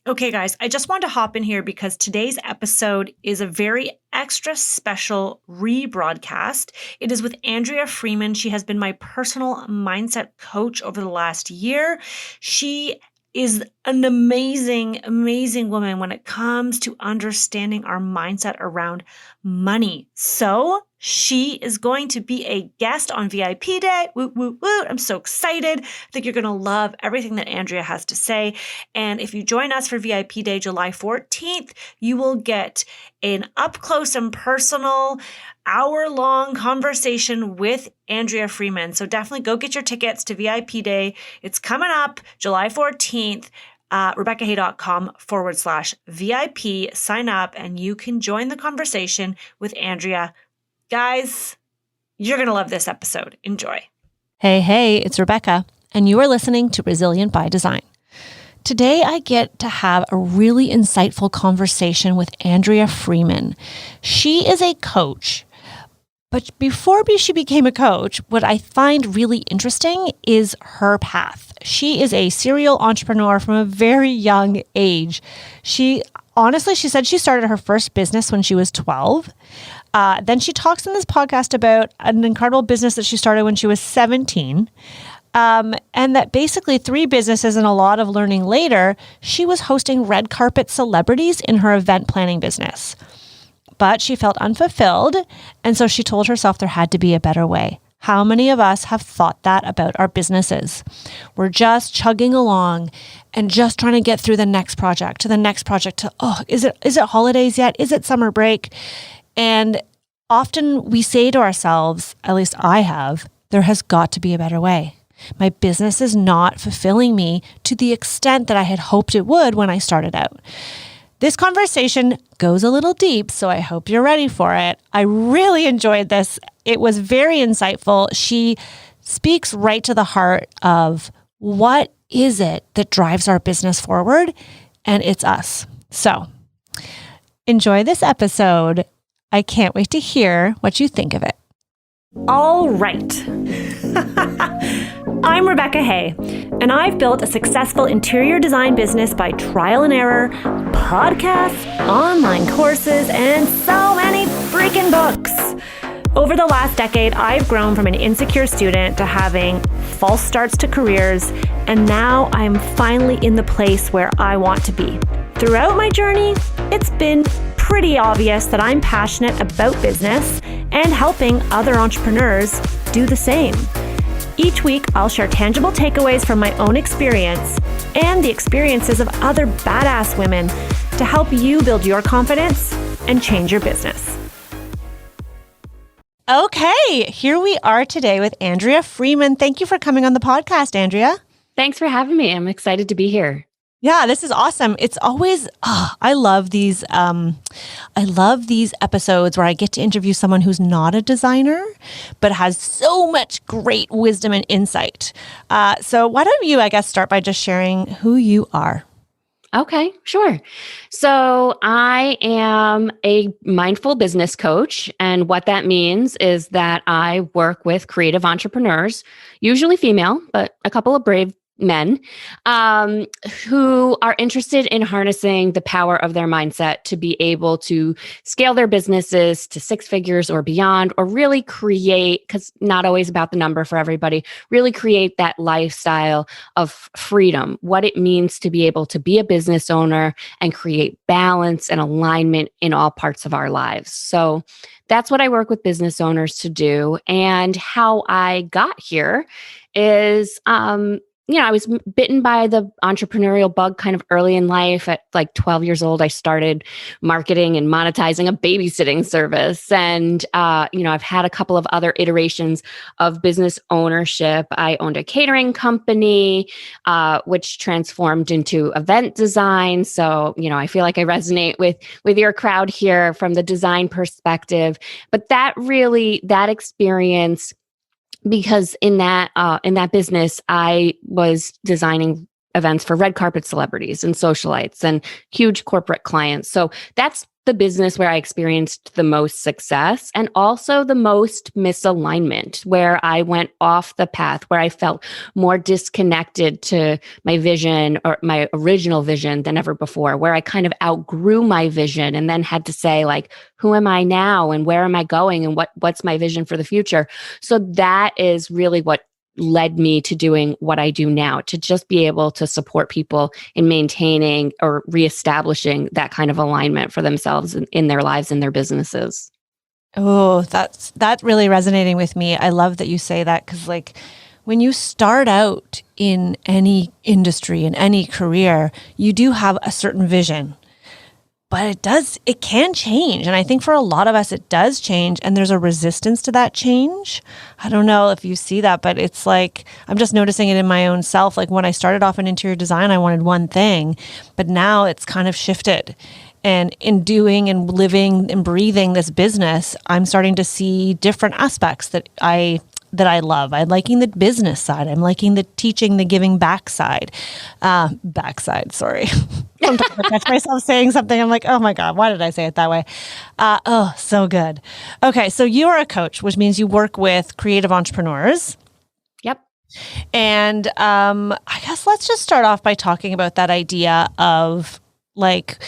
Okay, guys, I just want to hop in here because today's episode is a very extra special rebroadcast. It is with Andrea Freeman. She has been my personal mindset coach over the last year. She is an amazing, amazing woman when it comes to understanding our mindset around money. So she is going to be a guest on VIP Day. Woot, woot, woot. I'm so excited. I think you're going to love everything that Andrea has to say. And if you join us for VIP Day, July 14th, you will get an up close and personal hour-long conversation with Andrea Freeman. So definitely go get your tickets to VIP Day. It's coming up July 14th. RebeccaHay.com/VIP. Sign up and you can join the conversation with Andrea. Guys, you're going to love this episode. Enjoy. Hey, it's Rebecca, and you are listening to Resilient by Design. Today, I get to have a really insightful conversation with Andrea Freeman. She is a coach, but before she became a coach, what I find really interesting is her path. She is a serial entrepreneur from a very young age. She said she started her first business when she was 12. Then she talks in this podcast about an incredible business that she started when she was 17. And that basically 3 businesses and a lot of learning later, she was hosting red carpet celebrities in her event planning business. But she felt unfulfilled, and so she told herself there had to be a better way. How many of us have thought that about our businesses? We're just chugging along and just trying to get through the next project, is it holidays yet? Is it summer break? And often we say to ourselves, at least I have, there has got to be a better way. My business is not fulfilling me to the extent that I had hoped it would when I started out. This conversation goes a little deep, so I hope you're ready for it. I really enjoyed this. It was very insightful. She speaks right to the heart of what is it that drives our business forward, and it's us. So enjoy this episode. I can't wait to hear what you think of it. All right. I'm Rebecca Hay, and I've built a successful interior design business by trial and error, podcasts, online courses, and so many freaking books. Over the last decade, I've grown from an insecure student to having false starts to careers, and now I'm finally in the place where I want to be. Throughout my journey, it's been pretty obvious that I'm passionate about business and helping other entrepreneurs do the same. Each week, I'll share tangible takeaways from my own experience and the experiences of other badass women to help you build your confidence and change your business. Okay, here we are today with Andrea Freeman. Thank you for coming on the podcast, Andrea. Thanks for having me. I'm excited to be here. Yeah, this is awesome. It's always, I love these episodes where I get to interview someone who's not a designer, but has so much great wisdom and insight. So why don't you, I guess, start by just sharing who you are? Okay, sure. So I am a mindful business coach. And what that means is that I work with creative entrepreneurs, usually female, but a couple of brave men who are interested in harnessing the power of their mindset to be able to scale their businesses to 6 figures or beyond, or really create, because not always about the number for everybody, really create that lifestyle of freedom, what it means to be able to be a business owner and create balance and alignment in all parts of our lives. So that's what I work with business owners to do. And how I got here is, I was bitten by the entrepreneurial bug kind of early in life. At like 12 years old, I started marketing and monetizing a babysitting service. And, I've had a couple of other iterations of business ownership. I owned a catering company, which transformed into event design. So, I feel like I resonate with your crowd here from the design perspective. But that experience, because in that business, I was designing events for red carpet celebrities and socialites and huge corporate clients. So that's the business where I experienced the most success and also the most misalignment, where I went off the path, where I felt more disconnected to my vision or my original vision than ever before, where I kind of outgrew my vision and then had to say, like, who am I now and where am I going and what's my vision for the future? So that is really what led me to doing what I do now, to just be able to support people in maintaining or reestablishing that kind of alignment for themselves in their lives and their businesses. Oh, that really resonating with me. I love that you say that, because like when you start out in any industry, in any career, you do have a certain vision. But it can change. And I think for a lot of us, it does change. And there's a resistance to that change. I don't know if you see that, but it's like, I'm just noticing it in my own self. Like when I started off in interior design, I wanted one thing, but now it's kind of shifted. And in doing and living and breathing this business, I'm starting to see different aspects that I love. I'm liking the business side. I'm liking the teaching, the giving back side. Backside, sorry. Sometimes I catch myself saying something. I'm like, oh my God, why did I say it that way? Oh, so good. Okay, so you are a coach, which means you work with creative entrepreneurs. Yep. And I guess let's just start off by talking about that idea of like,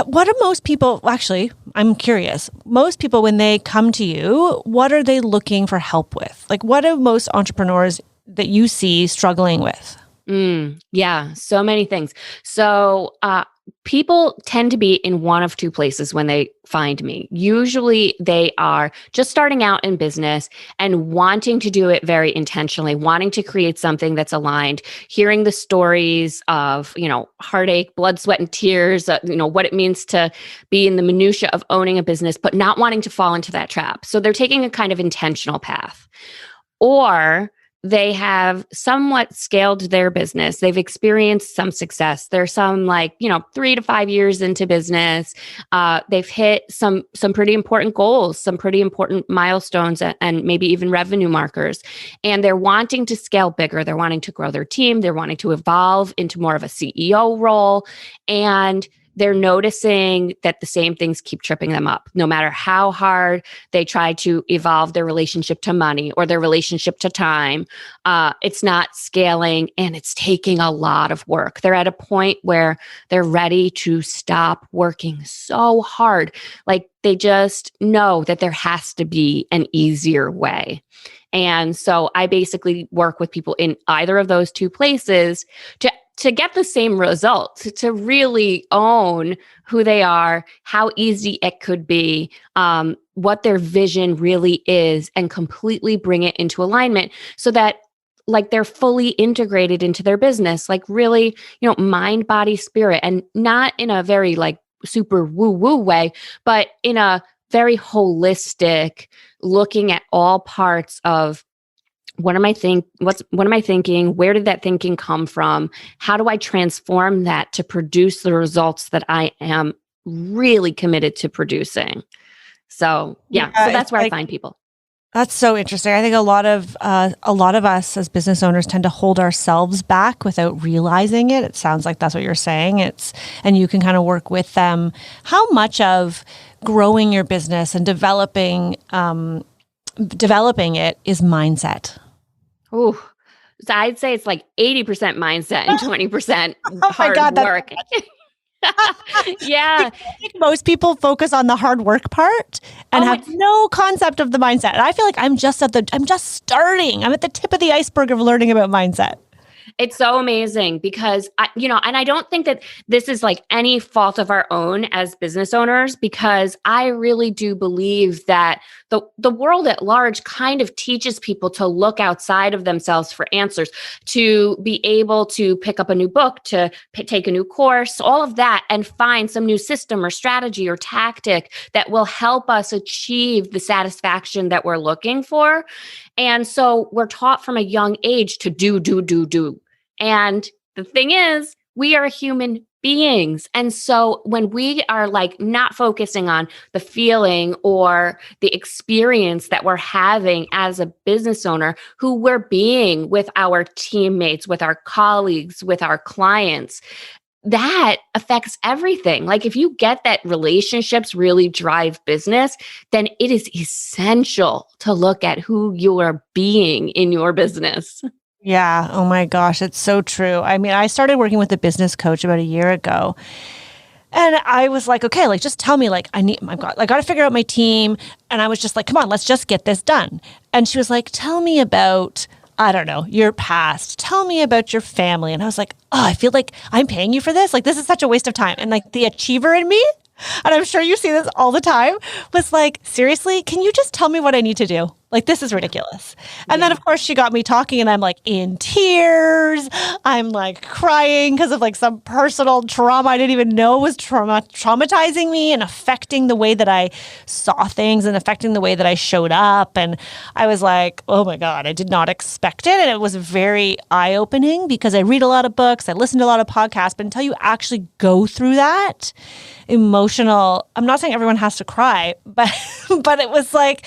what do most people, actually, I'm curious, most people when they come to you, what are they looking for help with? Like what do most entrepreneurs that you see struggling with? Yeah, so many things. So people tend to be in one of two places when they find me. Usually they are just starting out in business and wanting to do it very intentionally, wanting to create something that's aligned, hearing the stories of, heartache, blood, sweat, and tears, what it means to be in the minutia of owning a business, but not wanting to fall into that trap. So they're taking a kind of intentional path. Or they have somewhat scaled their business. They've experienced some success. There's some 3 to 5 years into business. They've hit some pretty important goals, some pretty important milestones, and maybe even revenue markers. And they're wanting to scale bigger. They're wanting to grow their team. They're wanting to evolve into more of a CEO role. And they're noticing that the same things keep tripping them up. No matter how hard they try to evolve their relationship to money or their relationship to time, it's not scaling and it's taking a lot of work. They're at a point where they're ready to stop working so hard. Like they just know that there has to be an easier way. And so I basically work with people in either of those two places to get the same results, to really own who they are, how easy it could be, what their vision really is, and completely bring it into alignment so that they're fully integrated into their business, really, mind, body, spirit, and not in a very super woo-woo way, but in a very holistic, looking at all parts of what am I thinking? Where did that thinking come from? How do I transform that to produce the results that I am really committed to producing? So so that's where I find people. That's so interesting. I think a lot of us as business owners tend to hold ourselves back without realizing it. It sounds like that's what you're saying. And you can kind of work with them. How much of growing your business and developing it is mindset? Ooh, so I'd say it's 80% mindset and 20% hard work. Yeah. I think most people focus on the hard work part and have no concept of the mindset. And I feel like I'm just starting. I'm at the tip of the iceberg of learning about mindset. It's so amazing because and I don't think that this is any fault of our own as business owners, because I really do believe that the world at large kind of teaches people to look outside of themselves for answers, to be able to pick up a new book, to take a new course, all of that, and find some new system or strategy or tactic that will help us achieve the satisfaction that we're looking for. And so we're taught from a young age to do. And the thing is, we are human beings. And so when we are like not focusing on the feeling or the experience that we're having as a business owner, who we're being with our teammates, with our colleagues, with our clients, that affects everything. Like if you get that relationships really drive business, then it is essential to look at who you are being in your business. Yeah. Oh my gosh. It's so true. I mean, I started working with a business coach about a year ago. And I was like, okay, like just tell me, like, I got to figure out my team. And I was just like, come on, let's just get this done. And she was like, tell me about, I don't know, your past. Tell me about your family. And I was like, oh, I feel like I'm paying you for this. Like, this is such a waste of time. And like the achiever in me, and I'm sure you see this all the time, was like, seriously, can you just tell me what I need to do? Like, this is ridiculous. And then, of course, she got me talking and I'm like in tears. I'm like crying because of like some personal trauma I didn't even know was traumatizing me and affecting the way that I saw things and affecting the way that I showed up. And I was like, oh my God, I did not expect it. And it was very eye-opening because I read a lot of books, I listen to a lot of podcasts, but until you actually go through that emotional, I'm not saying everyone has to cry, but it was like,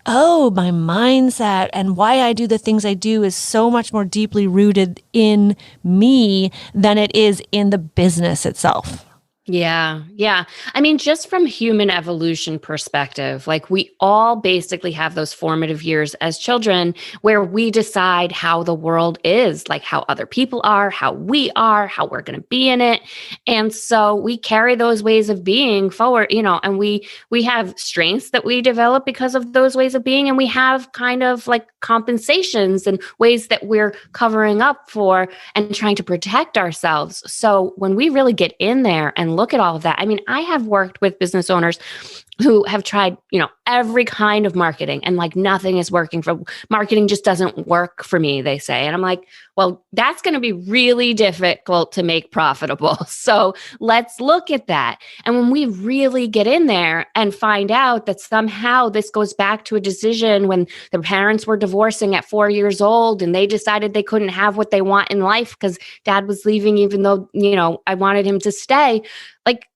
oh, my mindset and why I do the things I do is so much more deeply rooted in me than it is in the business itself. Yeah. Yeah. I mean, just from human evolution perspective, like we all basically have those formative years as children where we decide how the world is, like how other people are, how we are, how we're going to be in it. And so we carry those ways of being forward, and we have strengths that we develop because of those ways of being. And we have kind of like compensations and ways that we're covering up for and trying to protect ourselves. So when we really get in there and look at all of that, I mean, I have worked with business owners who have tried, every kind of marketing and like nothing is working for marketing, just doesn't work for me, they say. And I'm like, well, that's going to be really difficult to make profitable. So let's look at that. And when we really get in there and find out that somehow this goes back to a decision when their parents were divorcing at 4 years old and they decided they couldn't have what they want in life because dad was leaving, even though, I wanted him to stay. Like,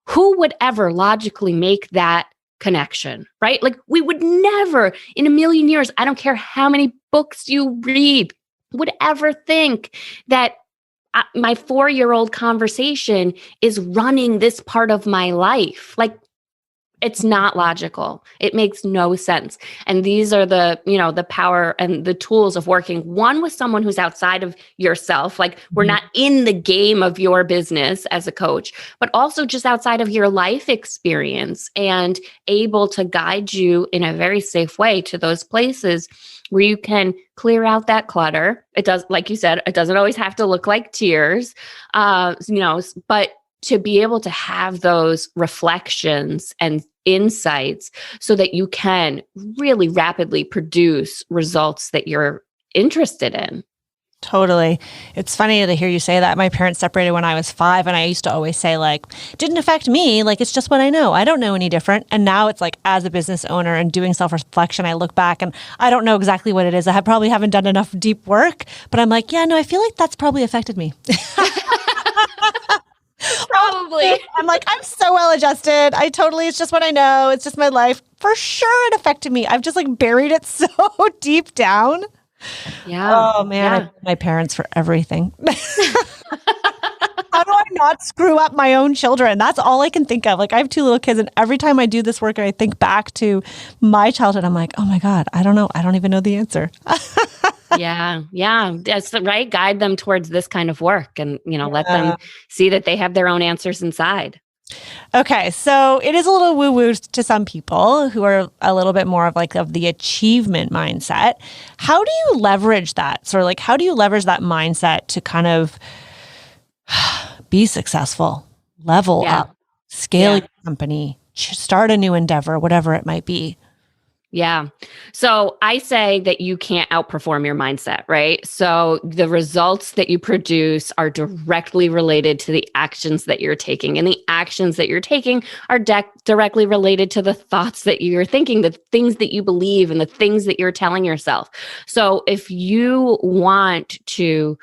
who would ever logically make that connection, right? Like we would never in a million years, I don't care how many books you read, would ever think that my 4-year-old conversation is running this part of my life. Like it's not logical. It makes no sense. And these are the power and the tools of working one with someone who's outside of yourself. Like we're not in the game of your business as a coach, but also just outside of your life experience and able to guide you in a very safe way to those places where you can clear out that clutter. It does, like you said, it doesn't always have to look like tears, but to be able to have those reflections and insights so that you can really rapidly produce results that you're interested in. Totally. It's funny to hear you say that. My parents separated when I was 5, and I used to always say like, didn't affect me. Like, it's just what I know. I don't know any different. And now it's like, as a business owner and doing self-reflection, I look back and I don't know exactly what it is. I probably haven't done enough deep work, but I'm like, yeah, no, I feel like that's probably affected me. Probably. I'm like, I'm so well adjusted. It's just what I know. It's just my life. For sure it affected me. I've just like buried it so deep down. Yeah. Oh man, yeah. I blame my parents for everything. How do I not screw up my own children? That's all I can think of. Like I have 2 little kids, and every time I do this work and I think back to my childhood, I'm like, oh my God, I don't know. I don't even know the answer. Yeah. That's right. Guide them towards this kind of work and, let them see that they have their own answers inside. Okay. So it is a little woo-woo to some people who are a little bit more of the achievement mindset. How do you leverage that? Sort of like, how do you leverage that mindset to kind of be successful, level up, scale your company, start a new endeavor, whatever it might be? Yeah. So I say that you can't outperform your mindset, right? So the results that you produce are directly related to the actions that you're taking. And the actions that you're taking are directly related to the thoughts that you're thinking, the things that you believe, and the things that you're telling yourself. So if you want to,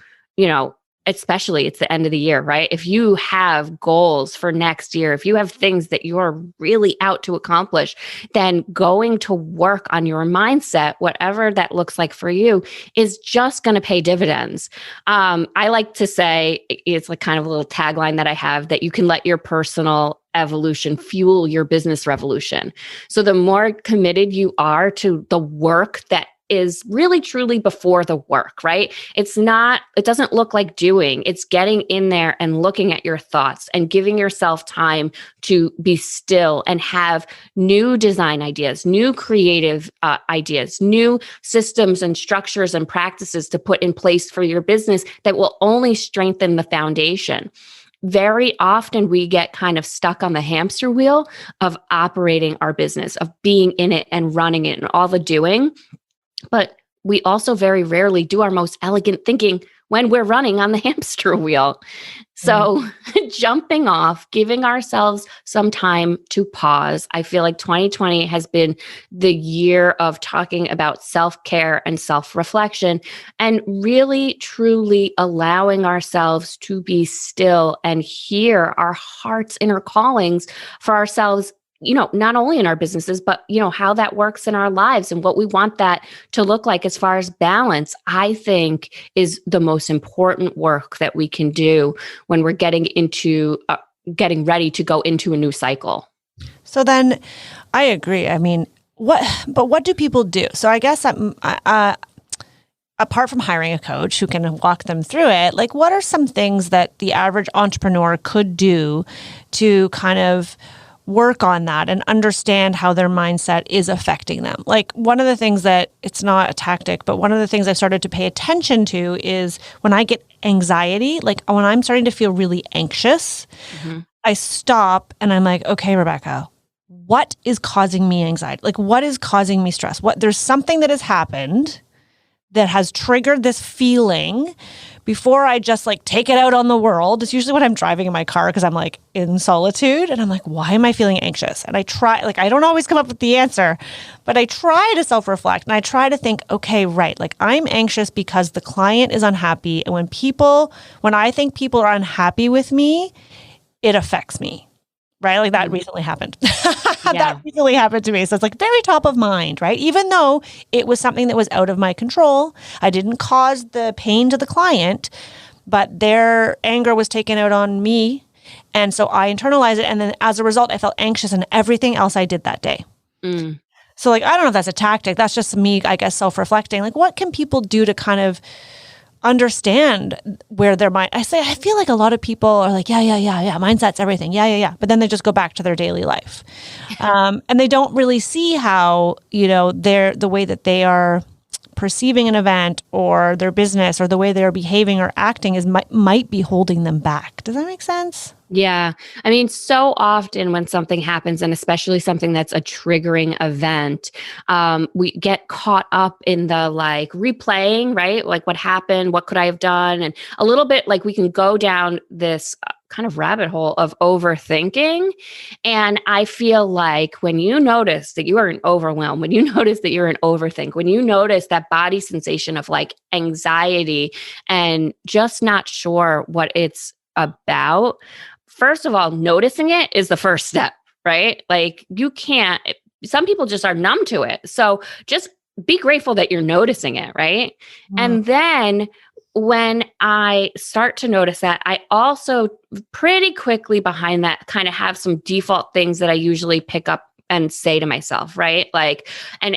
especially it's the end of the year, right? If you have goals for next year, if you have things that you're really out to accomplish, then going to work on your mindset, whatever that looks like for you, is just going to pay dividends. I like to say, it's like kind of a little tagline that I have, that you can let your personal evolution fuel your business revolution. So the more committed you are to the work that is really truly before the work, right? It doesn't look like doing, it's getting in there and looking at your thoughts and giving yourself time to be still and have new design ideas, new creative ideas, new systems and structures and practices to put in place for your business that will only strengthen the foundation. Very often we get kind of stuck on the hamster wheel of operating our business, of being in it and running it and all the doing. But we also very rarely do our most elegant thinking when we're running on the hamster wheel. So jumping off, giving ourselves some time to pause. I feel like 2020 has been the year of talking about self-care and self-reflection and really, truly allowing ourselves to be still and hear our heart's inner callings for ourselves, not only in our businesses, but, how that works in our lives and what we want that to look like as far as balance, I think is the most important work that we can do when we're getting ready to go into a new cycle. So then I agree. I mean, what do people do? So I guess apart from hiring a coach who can walk them through it, like what are some things that the average entrepreneur could do to kind of work on that and understand how their mindset is affecting them? Like one of the things that, it's not a tactic, but one of the things I started to pay attention to is when I get anxiety, like when I'm starting to feel really anxious, I stop and I'm like, okay, Rebecca, what is causing me anxiety? Like what is causing me stress? There's something that has happened that has triggered this feeling. Before I just like take it out on the world, it's usually when I'm driving in my car because I'm like in solitude and I'm like, why am I feeling anxious? And I try, like, I don't always come up with the answer, but I try to self-reflect and I try to think, okay, right. Like I'm anxious because the client is unhappy. And when I think people are unhappy with me, it affects me. Right? Like that recently happened. That recently happened to me. So it's like very top of mind, right? Even though it was something that was out of my control, I didn't cause the pain to the client, but their anger was taken out on me. And so I internalized it. And then as a result, I felt anxious in everything else I did that day. So like, I don't know if that's a tactic. That's just me, I guess, self-reflecting. Like what can people do to kind of understand where their mind, I feel like a lot of people are like, yeah, mindset's everything. Yeah. But then they just go back to their daily life. And they don't really see how, the way that they are perceiving an event or their business or the way they're behaving or acting might be holding them back. Does that make sense? Yeah. I mean, so often when something happens, and especially something that's a triggering event, we get caught up in the like replaying, right? Like what happened? What could I have done? And a little bit like we can go down this kind of rabbit hole of overthinking. And I feel like when you notice that you are in overwhelm, when you notice that you're in overthink, when you notice that body sensation of like anxiety and just not sure what it's about, first of all, noticing it is the first step, right? Like some people just are numb to it. So just be grateful that you're noticing it, right? And then when I start to notice that, I also pretty quickly behind that kind of have some default things that I usually pick up and say to myself, right? Like, and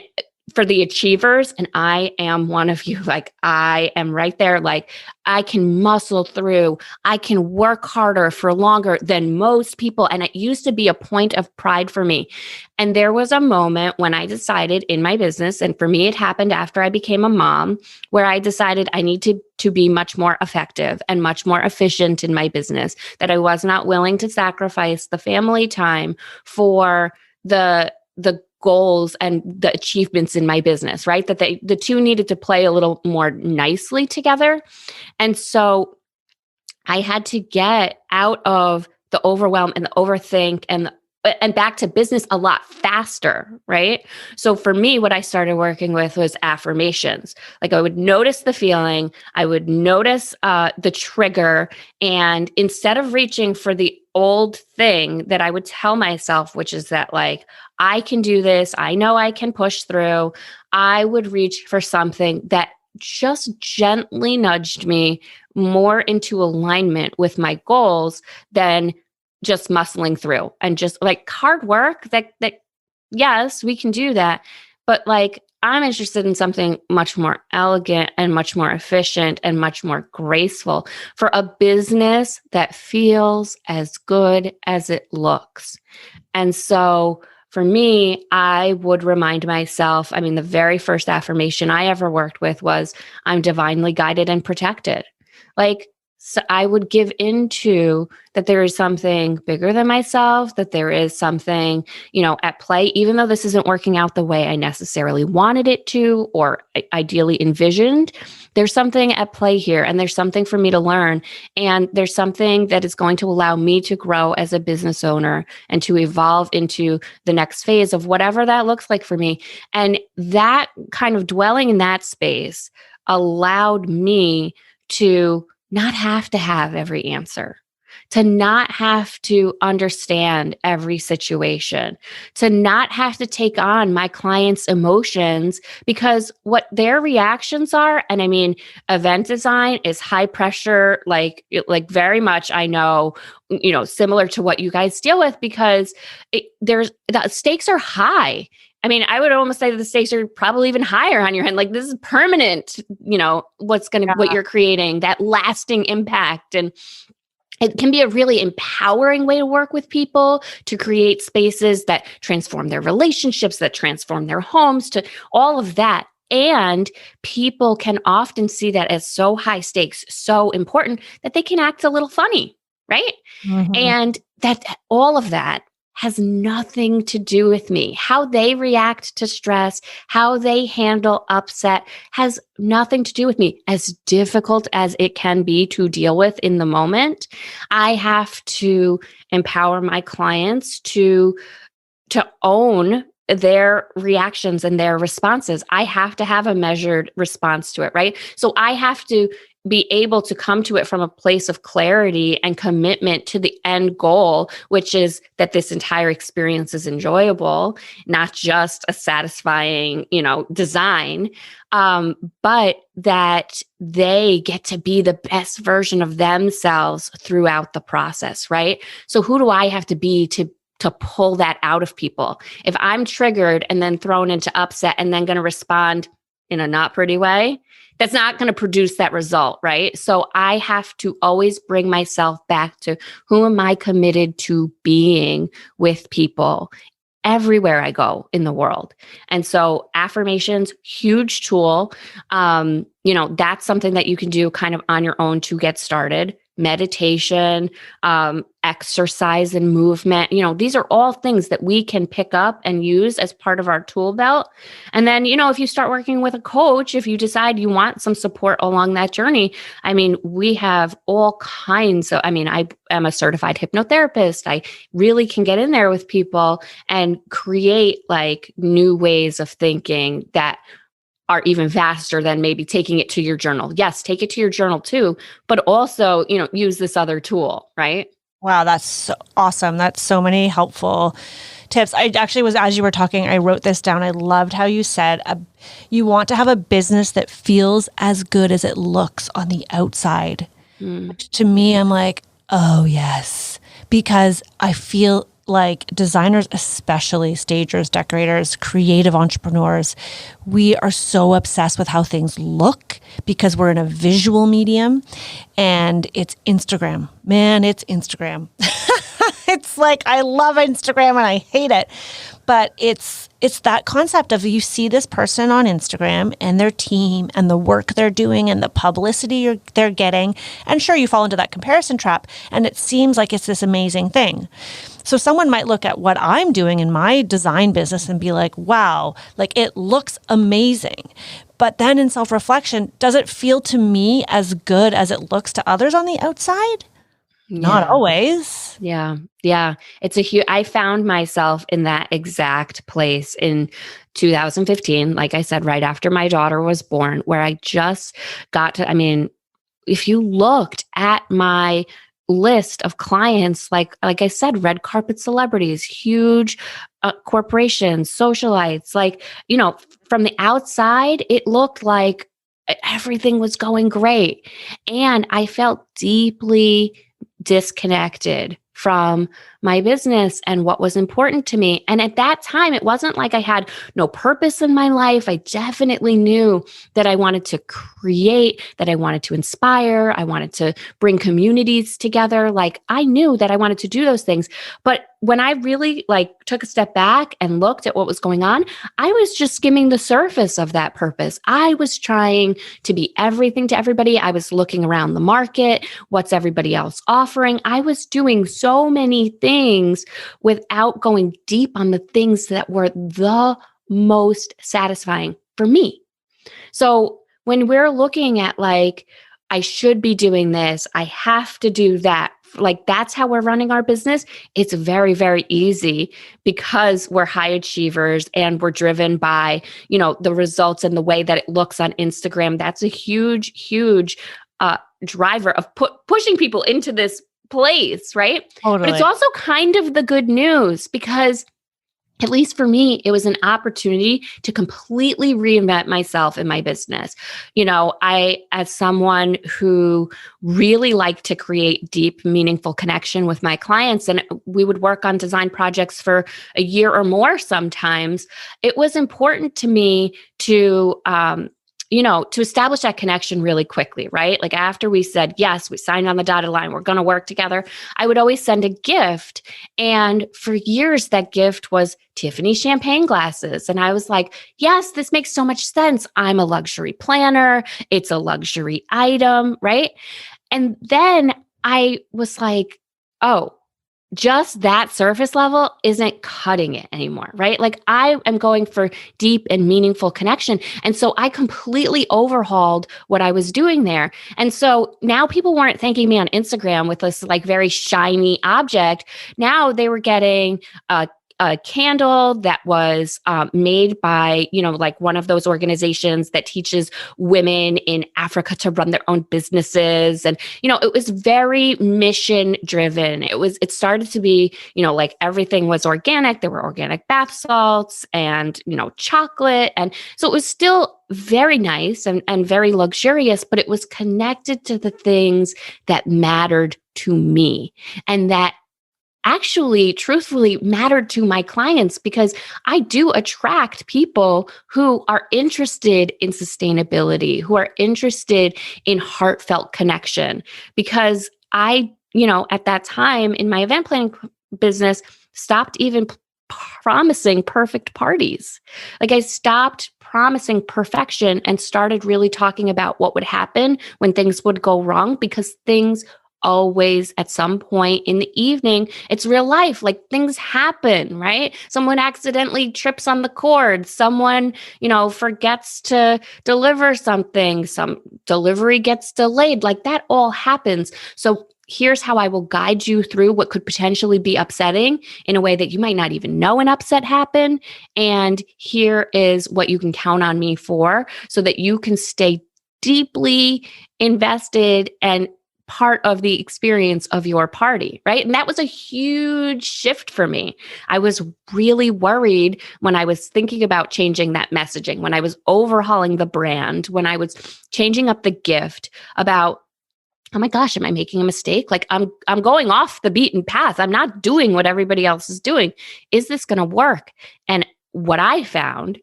for the achievers, and I am one of you, like I am right there, like I can muscle through, I can work harder for longer than most people. And it used to be a point of pride for me. And there was a moment when I decided in my business, and for me, it happened after I became a mom, where I decided I need to be much more effective and much more efficient in my business, that I was not willing to sacrifice the family time for the goals and the achievements in my business, right? That the two needed to play a little more nicely together. And so I had to get out of the overwhelm and the overthink and and back to business a lot faster, right? So for me, what I started working with was affirmations. Like I would notice the feeling, I would notice the trigger, and instead of reaching for the old thing that I would tell myself, which is that like, I can do this, I know I can push through, I would reach for something that just gently nudged me more into alignment with my goals than just muscling through. And just like hard work, that yes, we can do that, but like I'm interested in something much more elegant and much more efficient and much more graceful for a business that feels as good as it looks. And so for me, I would remind myself, I mean, the very first affirmation I ever worked with was, I'm divinely guided and protected. Like, so I would give into that there is something bigger than myself, that there is something, at play, even though this isn't working out the way I necessarily wanted it to or ideally envisioned. There's something at play here, and there's something for me to learn. And there's something that is going to allow me to grow as a business owner and to evolve into the next phase of whatever that looks like for me. And that kind of dwelling in that space allowed me to not have to have every answer, to not have to understand every situation, to not have to take on my clients' emotions, because what their reactions are, and I mean, event design is high pressure, like very much, I know, similar to what you guys deal with, because the stakes are high. I mean, I would almost say that the stakes are probably even higher on your end. Like this is permanent, what you're creating, that lasting impact. And it can be a really empowering way to work with people, to create spaces that transform their relationships, that transform their homes, to all of that. And people can often see that as so high stakes, so important, that they can act a little funny, right? Mm-hmm. And that all of that has nothing to do with me. How they react to stress, how they handle upset has nothing to do with me. As difficult as it can be to deal with in the moment, I have to empower my clients to own their reactions and their responses. I have to have a measured response to it, right? So I have to be able to come to it from a place of clarity and commitment to the end goal, which is that this entire experience is enjoyable, not just a satisfying, design, but that they get to be the best version of themselves throughout the process, right? So who do I have to be to pull that out of people? If I'm triggered and then thrown into upset and then going to respond in a not pretty way, that's not going to produce that result, right? So I have to always bring myself back to who am I committed to being with people everywhere I go in the world. And so affirmations, huge tool. That's something that you can do kind of on your own to get started. Meditation, exercise and movement. These are all things that we can pick up and use as part of our tool belt. And then, if you start working with a coach, if you decide you want some support along that journey, I mean, we have all kinds of, I am a certified hypnotherapist. I really can get in there with people and create like new ways of thinking that are even vaster than maybe taking it to your journal. Yes, take it to your journal too, but also, use this other tool, right? Wow, that's so awesome. That's so many helpful tips. I actually was, as you were talking, I wrote this down. I loved how you said you want to have a business that feels as good as it looks on the outside. To me, I'm like, oh yes, because I feel like designers, especially stagers, decorators, creative entrepreneurs, we are so obsessed with how things look because we're in a visual medium, and it's Instagram. Man, it's Instagram. It's like, I love Instagram and I hate it. But it's that concept of you see this person on Instagram and their team and the work they're doing and the publicity they're getting. And sure, you fall into that comparison trap and it seems like it's this amazing thing. So someone might look at what I'm doing in my design business and be like, wow, like it looks amazing. But then in self-reflection, does it feel to me as good as it looks to others on the outside? Not always. Yeah. Yeah. It's a huge, I found myself in that exact place in 2015, like I said, right after my daughter was born, where I just got to, I mean, if you looked at my list of clients, like I said, red carpet celebrities, huge corporations, socialites, like, from the outside, it looked like everything was going great. And I felt deeply disconnected from my business and what was important to me. And at that time, it wasn't like I had no purpose in my life. I definitely knew that I wanted to create, that I wanted to inspire, I wanted to bring communities together. Like I knew that I wanted to do those things. But when I really took a step back and looked at what was going on, I was just skimming the surface of that purpose. I was trying to be everything to everybody. I was looking around the market. What's everybody else offering? I was doing so many things without going deep on the things that were the most satisfying for me. So when we're looking at I should be doing this, I have to do that, that's how we're running our business, it's very, very easy because we're high achievers and we're driven by, the results and the way that it looks on Instagram. That's a huge, huge driver of pushing people into this place, right? Totally. But it's also kind of the good news because at least for me, it was an opportunity to completely reinvent myself in my business. As someone who really liked to create deep, meaningful connection with my clients, and we would work on design projects for a year or more sometimes, it was important to me to to establish that connection really quickly, right? Like after we said, yes, we signed on the dotted line, we're going to work together, I would always send a gift. And for years, that gift was Tiffany champagne glasses. And I was like, yes, this makes so much sense. I'm a luxury planner. It's a luxury item, right? And then I was like, oh, just that surface level isn't cutting it anymore, right? Like I am going for deep and meaningful connection. And so I completely overhauled what I was doing there. And so now people weren't thanking me on Instagram with this very shiny object. Now they were getting a candle that was made by, one of those organizations that teaches women in Africa to run their own businesses. And, it was very mission driven. It started to be, everything was organic. There were organic bath salts and, chocolate. And so it was still very nice and very luxurious, but it was connected to the things that mattered to me and that actually truthfully mattered to my clients, because I do attract people who are interested in sustainability, who are interested in heartfelt connection, because I, at that time in my event planning business, stopped even promising perfect parties. I stopped promising perfection and started really talking about what would happen when things would go wrong, because things always at some point in the evening, it's real life. Things happen, right? Someone accidentally trips on the cord. Someone, forgets to deliver something. Some delivery gets delayed. That all happens. So here's how I will guide you through what could potentially be upsetting in a way that you might not even know an upset happened. And here is what you can count on me for so that you can stay deeply invested and part of the experience of your party, right? And that was a huge shift for me. I was really worried when I was thinking about changing that messaging, when I was overhauling the brand, when I was changing up the gift about, oh my gosh, am I making a mistake? I'm going off the beaten path. I'm not doing what everybody else is doing. Is this going to work? And what I found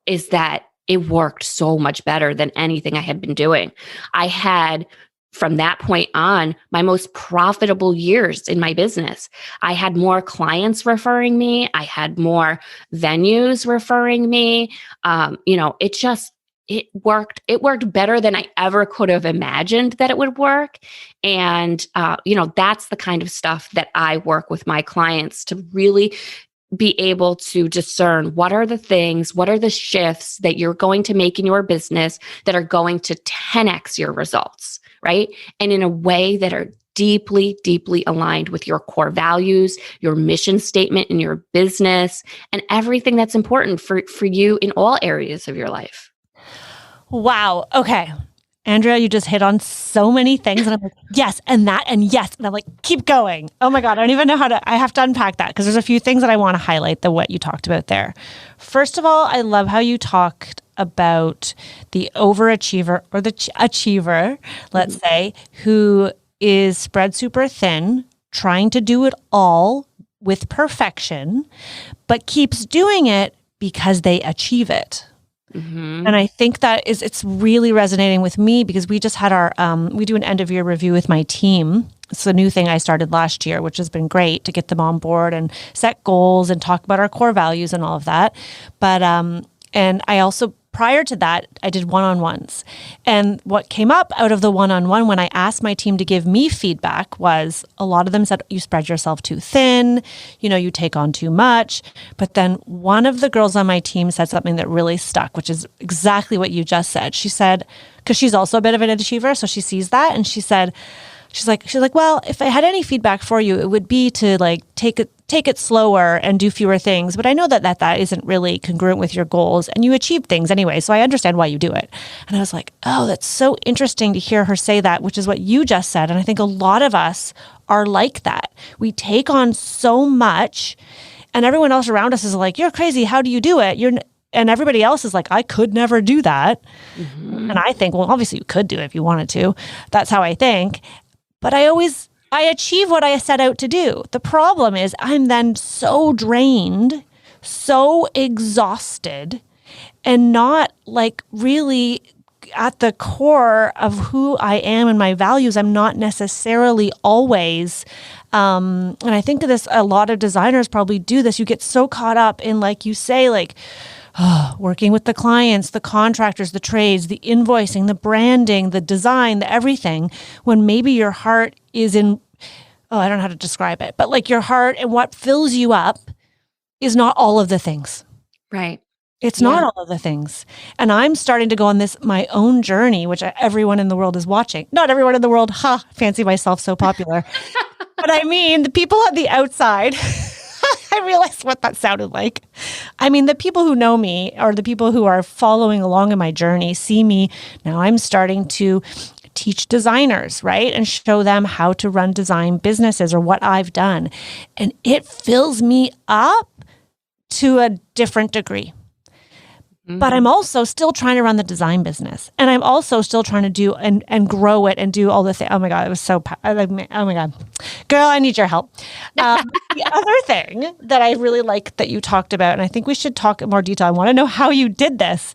is that it worked so much better than anything I had been doing. I had, from that point on, my most profitable years in my business. I had more clients referring me. I had more venues referring me. It worked. It worked better than I ever could have imagined that it would work. And, that's the kind of stuff that I work with my clients to really be able to discern what are the things, what are the shifts that you're going to make in your business that are going to 10x your results, right? And in a way that are deeply, deeply aligned with your core values, your mission statement in your business, and everything that's important for you in all areas of your life. Wow. Okay. Andrea, you just hit on so many things. And I'm like, yes, and that, and yes. And I'm like, keep going. Oh my God. I don't even know I have to unpack that because there's a few things that I want to highlight what you talked about there. First of all, I love how you talked about the overachiever or the achiever, let's say, who is spread super thin, trying to do it all with perfection, but keeps doing it because they achieve it. And I think it's really resonating with me because we just had we do an end of year review with my team. It's a new thing I started last year, which has been great to get them on board and set goals and talk about our core values and all of that. But, and I also, prior to that, I did one-on-ones. And what came up out of the one-on-one when I asked my team to give me feedback was a lot of them said, you spread yourself too thin, you take on too much. But then one of the girls on my team said something that really stuck, which is exactly what you just said. She said, because she's also a bit of an achiever, so she sees that. And she said, she's like, well, if I had any feedback for you, it would be to like take it slower and do fewer things. But I know that isn't really congruent with your goals and you achieve things anyway. So I understand why you do it. And I was like, oh, that's so interesting to hear her say that, which is what you just said. And I think a lot of us are like that. We take on so much and everyone else around us is like, you're crazy. How do you do it? And everybody else is like, I could never do that. And I think, well, obviously you could do it if you wanted to. That's how I think. But I achieve what I set out to do. The problem is I'm then so drained, so exhausted, and not like really at the core of who I am and my values. I'm not necessarily always, and I think a lot of designers probably do this. You get so caught up in, like you say, like, working with the clients, the contractors, the trades, the invoicing, the branding, the design, the everything, when maybe your heart is in, I don't know how to describe it, but like your heart and what fills you up is not all of the things. Right. It's not all of the things. And I'm starting to go on my own journey, which everyone in the world is watching. Not everyone in the world, fancy myself so popular. But I mean, the people on the outside, I realized what that sounded like. I mean, the people who know me or the people who are following along in my journey see me. Now I'm starting to teach designers, right? And show them how to run design businesses or what I've done. And it fills me up to a different degree. But I'm also still trying to run the design business. And I'm also still trying to do and grow it and do all the things. Oh my God, it was so, oh my God. Girl, I need your help. The other thing that I really like that you talked about, and I think we should talk in more detail. I want to know how you did this.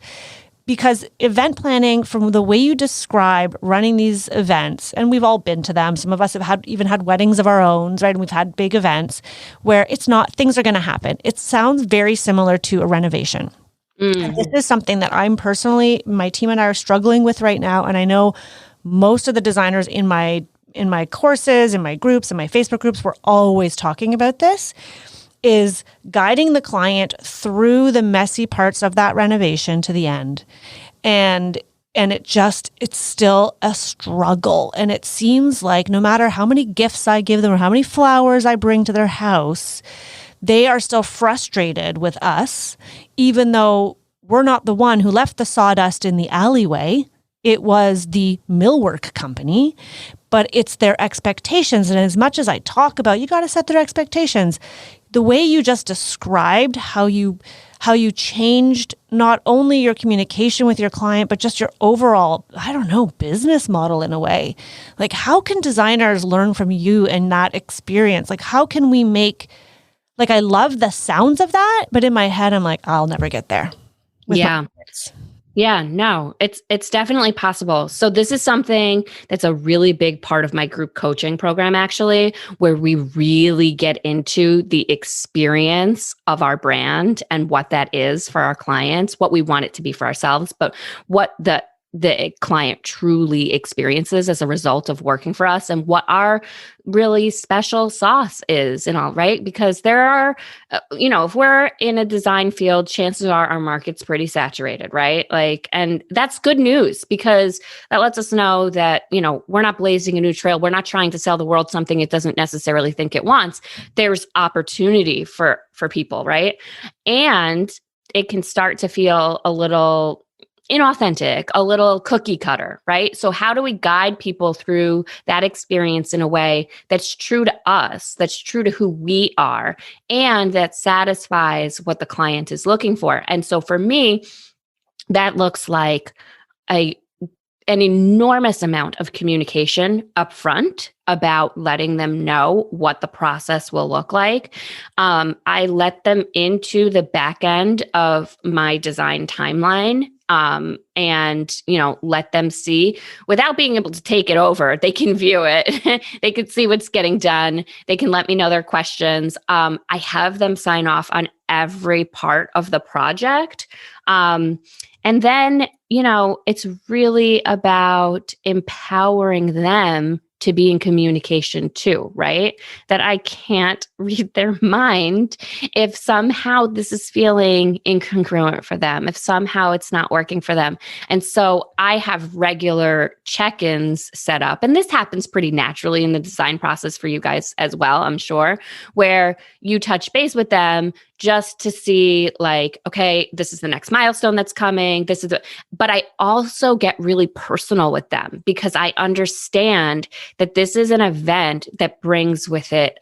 Because event planning, from the way you describe running these events, and we've all been to them. Some of us have even had weddings of our own, right? And we've had big events where things are going to happen. It sounds very similar to a renovation. And this is something that my team and I are struggling with right now. And I know most of the designers in my courses, in my groups, in my Facebook groups, we're always talking about this, is guiding the client through the messy parts of that renovation to the end. And it's still a struggle. And it seems like no matter how many gifts I give them or how many flowers I bring to their house, they are still frustrated with us, even though we're not the one who left the sawdust in the alleyway. It was the millwork company, but it's their expectations. And as much as I talk about, you got to set their expectations, the way you just described how you changed not only your communication with your client, but just your overall, business model in a way. Like, how can designers learn from you and that experience? Like, how can we I love the sounds of that, but in my head, I'm like, I'll never get there. Yeah, no, it's definitely possible. So this is something that's a really big part of my group coaching program, actually, where we really get into the experience of our brand and what that is for our clients, what we want it to be for ourselves, but what the the client truly experiences as a result of working for us and what our really special sauce is and all, right? Because there are, if we're in a design field, chances are our market's pretty saturated, right? Like, and that's good news because that lets us know that, we're not blazing a new trail. We're not trying to sell the world something it doesn't necessarily think it wants. There's opportunity for people, right? And it can start to feel a little inauthentic, a little cookie cutter, right? So how do we guide people through that experience in a way that's true to us, that's true to who we are, and that satisfies what the client is looking for? And so for me, that looks like an enormous amount of communication upfront about letting them know what the process will look like. I let them into the back end of my design timeline. And let them see without being able to take it over. They can view it. They can see what's getting done. They can let me know their questions. I have them sign off on every part of the project. And then, it's really about empowering them to be in communication too, right? That I can't read their mind if somehow this is feeling incongruent for them, if somehow it's not working for them. And so I have regular check-ins set up, and this happens pretty naturally in the design process for you guys as well, I'm sure, where you touch base with them just to see like, okay, this is the next milestone that's coming. But I also get really personal with them because I understand that this is an event that brings with it,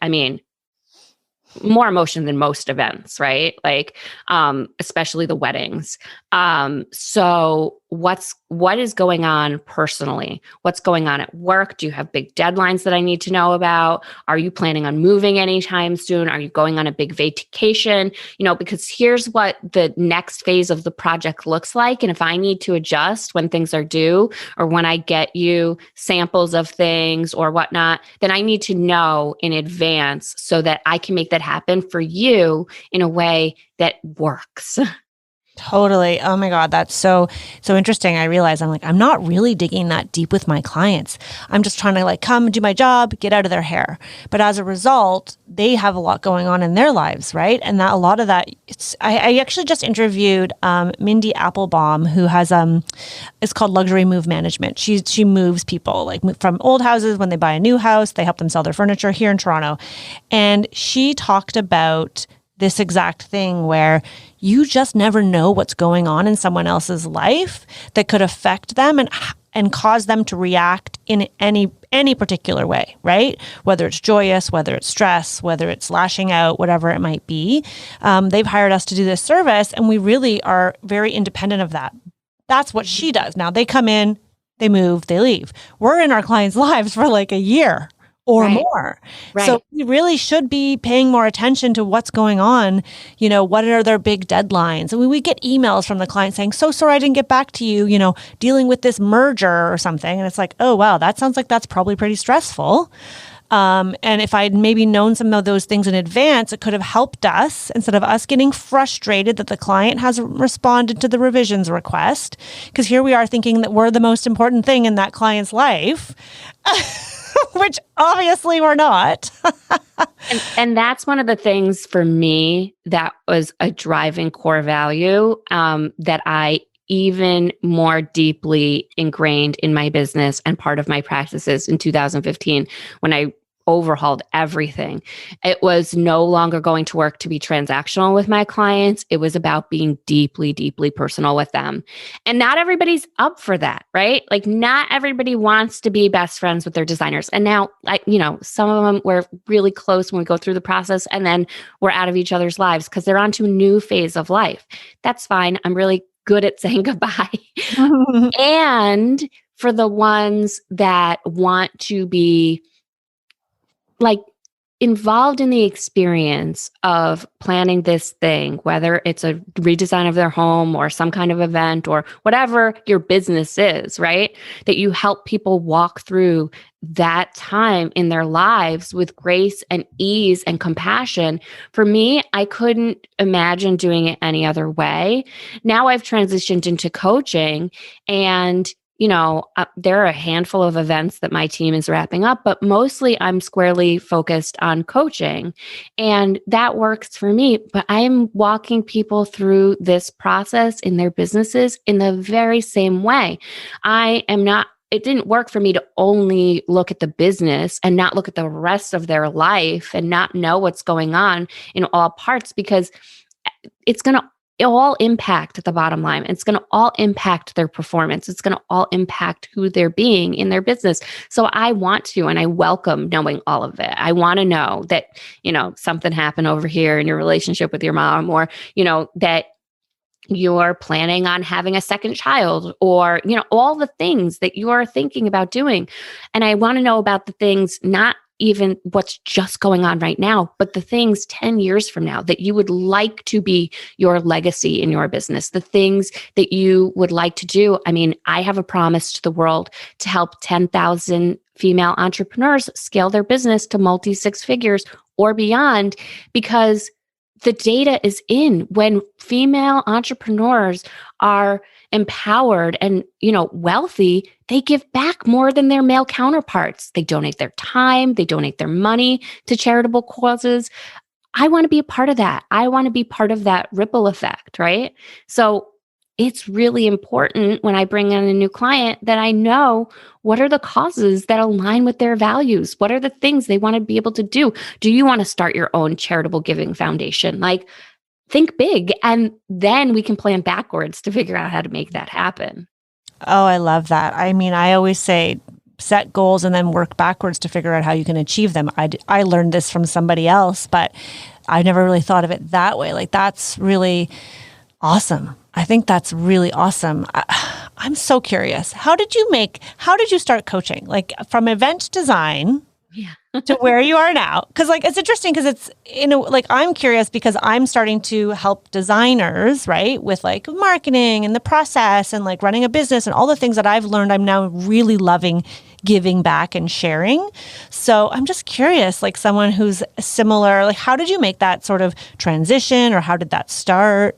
more emotion than most events, right? Like, especially the weddings. So what is going on personally? What's going on at work? Do you have big deadlines that I need to know about? Are you planning on moving anytime soon? Are you going on a big vacation? Because here's what the next phase of the project looks like. And if I need to adjust when things are due or when I get you samples of things or whatnot, then I need to know in advance so that I can make that happen for you in a way that works. Totally. Oh my God. That's so interesting. I realize I'm not really digging that deep with my clients. I'm just trying to come do my job, get out of their hair. But as a result, they have a lot going on in their lives, right? And that a lot of that, I actually just interviewed Mindy Applebaum, who has it's called Luxury Move Management. She moves people from old houses when they buy a new house. They help them sell their furniture here in Toronto. And she talked about this exact thing where you just never know what's going on in someone else's life that could affect them and cause them to react in any particular way, right? Whether it's joyous, whether it's stress, whether it's lashing out, whatever it might be. They've hired us to do this service, and we really are very independent of that. That's what she does. Now they come in, they move, they leave. We're in our clients' lives for a year or more. Right. So we really should be paying more attention to what's going on. What are their big deadlines? And we get emails from the client saying, so sorry, I didn't get back to you, dealing with this merger or something. And it's like, oh, wow, that sounds like that's probably pretty stressful. And if I'd maybe known some of those things in advance, it could have helped us instead of us getting frustrated that the client hasn't responded to the revisions request. Because here we are thinking that we're the most important thing in that client's life. Which obviously we're not. and that's one of the things for me that was a driving core value that I even more deeply ingrained in my business and part of my practices in 2015 when I overhauled everything. It was no longer going to work to be transactional with my clients. It was about being deeply, deeply personal with them. And not everybody's up for that, right? Not everybody wants to be best friends with their designers. And now, some of them we're really close when we go through the process and then we're out of each other's lives because they're onto a new phase of life. That's fine. I'm really good at saying goodbye. And for the ones that want to be involved in the experience of planning this thing, whether it's a redesign of their home or some kind of event or whatever your business is, right? That you help people walk through that time in their lives with grace and ease and compassion. For me, I couldn't imagine doing it any other way. Now I've transitioned into coaching, and there are a handful of events that my team is wrapping up, but mostly I'm squarely focused on coaching. And that works for me. But I am walking people through this process in their businesses in the very same way. It didn't work for me to only look at the business and not look at the rest of their life and not know what's going on in all parts, because it's going to all impact the bottom line. It's going to all impact their performance. It's going to all impact who they're being in their business. So I want to, and I welcome knowing all of it. I want to know that, something happened over here in your relationship with your mom, or, that you're planning on having a second child, or, all the things that you're thinking about doing. And I want to know about the things, not even what's just going on right now, but the things 10 years from now that you would like to be your legacy in your business, the things that you would like to do. I mean, I have a promise to the world to help 10,000 female entrepreneurs scale their business to multi-six figures or beyond, because the data is in. When female entrepreneurs are empowered and, wealthy, they give back more than their male counterparts. They donate their time, they donate their money to charitable causes. I want to be a part of that. I want to be part of that ripple effect, right? So it's really important when I bring in a new client that I know what are the causes that align with their values? What are the things they want to be able to do? Do you want to start your own charitable giving foundation? Think big, and then we can plan backwards to figure out how to make that happen. Oh, I love that. I mean, I always say set goals and then work backwards to figure out how you can achieve them. I learned this from somebody else, but I never really thought of it that way. That's really awesome. I think that's really awesome. I'm so curious. How did you start coaching? From event design to where you are now? Because it's interesting, because it's, I'm curious because I'm starting to help designers, right? With marketing and the process and running a business and all the things that I've learned. I'm now really loving giving back and sharing. So I'm just curious, someone who's similar, how did you make that sort of transition, or how did that start?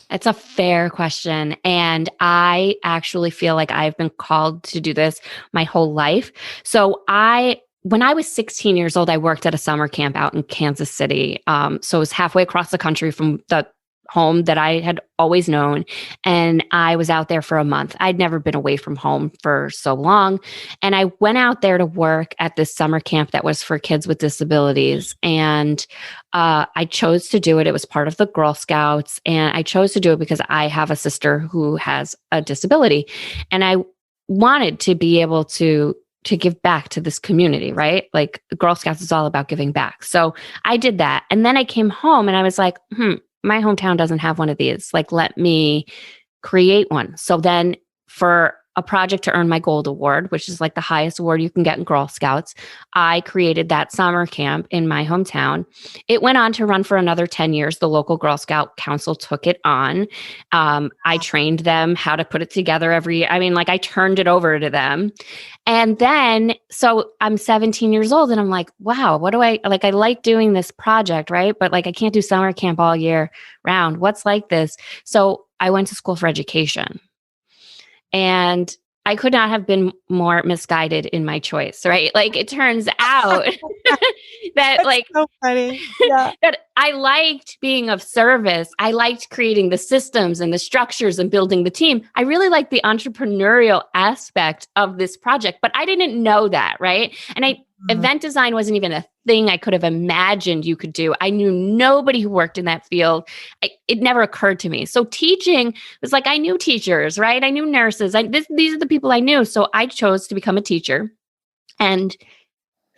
It's a fair question. And I actually feel like I've been called to do this my whole life. So when I was 16 years old, I worked at a summer camp out in Kansas City. So it was halfway across the country from the home that I had always known. And I was out there for a month. I'd never been away from home for so long. And I went out there to work at this summer camp that was for kids with disabilities. And I chose to do it. It was part of the Girl Scouts. And I chose to do it because I have a sister who has a disability. And I wanted to be able to give back to this community, right? Girl Scouts is all about giving back. So I did that. And then I came home and I was like, my hometown doesn't have one of these. Let me create one. So then for a project to earn my gold award, which is the highest award you can get in Girl Scouts, I created that summer camp in my hometown. It went on to run for another 10 years. The local Girl Scout Council took it on. I trained them how to put it together every year. I turned it over to them. And then, so I'm 17 years old and I'm like, wow, what do I like doing this project, right? But I can't do summer camp all year round. What's like this? So I went to school for education. And I could not have been more misguided in my choice, right? It turns out that so funny. Yeah. that I liked being of service. I liked creating the systems and the structures and building the team. I really liked the entrepreneurial aspect of this project, but I didn't know that, right? And event design wasn't even a thing I could have imagined you could do. I knew nobody who worked in that field. It never occurred to me. So teaching was I knew teachers, right? I knew nurses. These are the people I knew. So I chose to become a teacher. And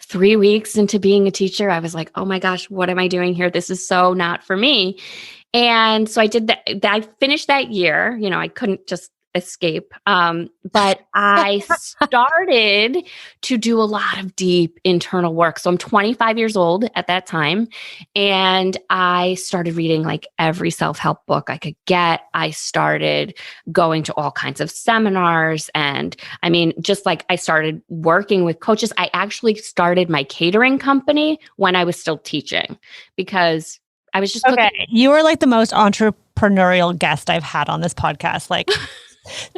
3 weeks into being a teacher, I was like, oh my gosh, what am I doing here? This is so not for me. And so I did that. I finished that year. I couldn't just escape. But I started to do a lot of deep internal work. So I'm 25 years old at that time. And I started reading every self-help book I could get. I started going to all kinds of seminars. And I started working with coaches. I actually started my catering company when I was still teaching, because I was just okay. You are the most entrepreneurial guest I've had on this podcast.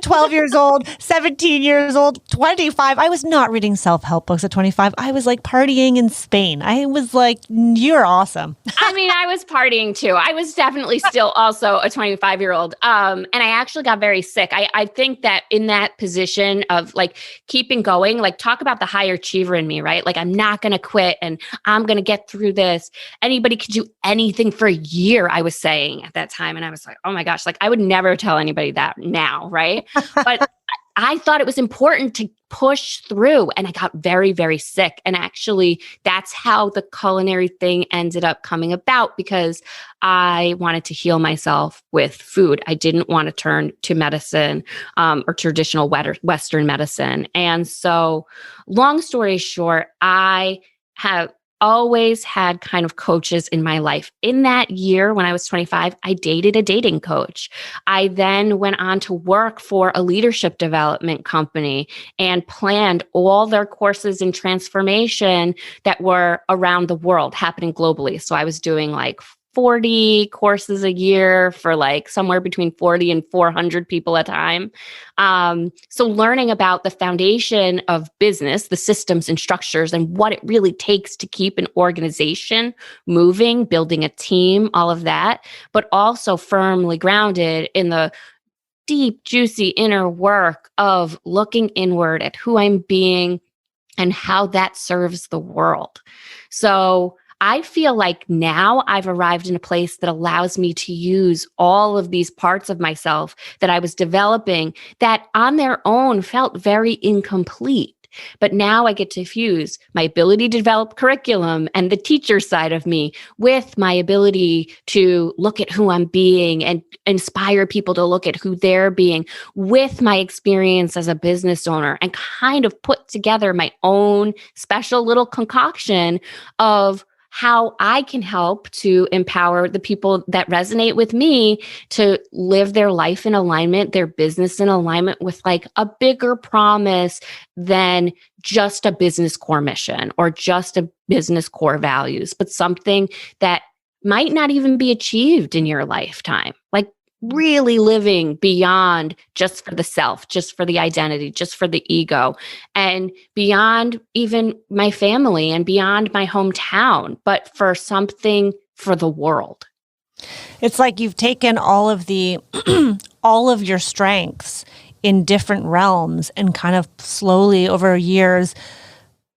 12 years old, 17 years old, 25. I was not reading self-help books at 25. I was like partying in Spain. I was like, you're awesome. I mean, I was partying too. I was definitely still also a 25-year-old. And I actually got very sick. I think that in that position of like keeping going, like talk about the higher achiever in me, right? Like I'm not going to quit and I'm going to get through this. Anybody could do anything for a year, I was saying at that time. And I was like, oh my gosh, like I would never tell anybody that now, right? But I thought it was important to push through, and I got very, very sick. And actually, that's how the culinary thing ended up coming about, because I wanted to heal myself with food. I didn't want to turn to medicine or traditional Western medicine. And so, long story short, I have always had kind of coaches in my life. In that year, when I was 25, I dated a dating coach. I then went on to work for a leadership development company and planned all their courses in transformation that were around the world, happening globally. So I was doing like 40 courses a year for like somewhere between 40 and 400 people at a time. So learning about the foundation of business, the systems and structures, and what it really takes to keep an organization moving, building a team, all of that, but also firmly grounded in the deep, juicy inner work of looking inward at who I'm being and how that serves the world. So I feel like now I've arrived in a place that allows me to use all of these parts of myself that I was developing that on their own felt very incomplete. But now I get to fuse my ability to develop curriculum and the teacher side of me with my ability to look at who I'm being and inspire people to look at who they're being, with my experience as a business owner, and kind of put together my own special little concoction of how I can help to empower the people that resonate with me to live their life in alignment, their business in alignment with like a bigger promise than just a business core mission or just a business core values, but something that might not even be achieved in your lifetime. Like really living beyond just for the self, just for the identity, just for the ego, and beyond even my family and beyond my hometown, but for something for the world. It's like you've taken all of the all of your strengths in different realms and kind of slowly over years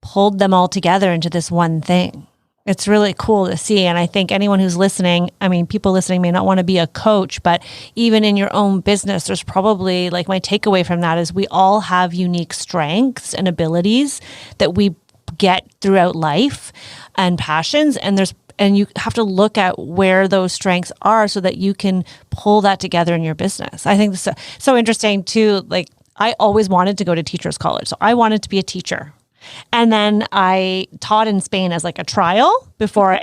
pulled them all together into this one thing. It's really cool to see. And I think anyone who's listening, I mean, people listening may not want to be a coach, but even in your own business, there's probably, like, my takeaway from that is we all have unique strengths and abilities that we get throughout life and passions. And you have to look at where those strengths are so that you can pull that together in your business. I think this is so interesting too. Like, I always wanted to go to teachers college. So I wanted to be a teacher. And then I taught in Spain as like a trial before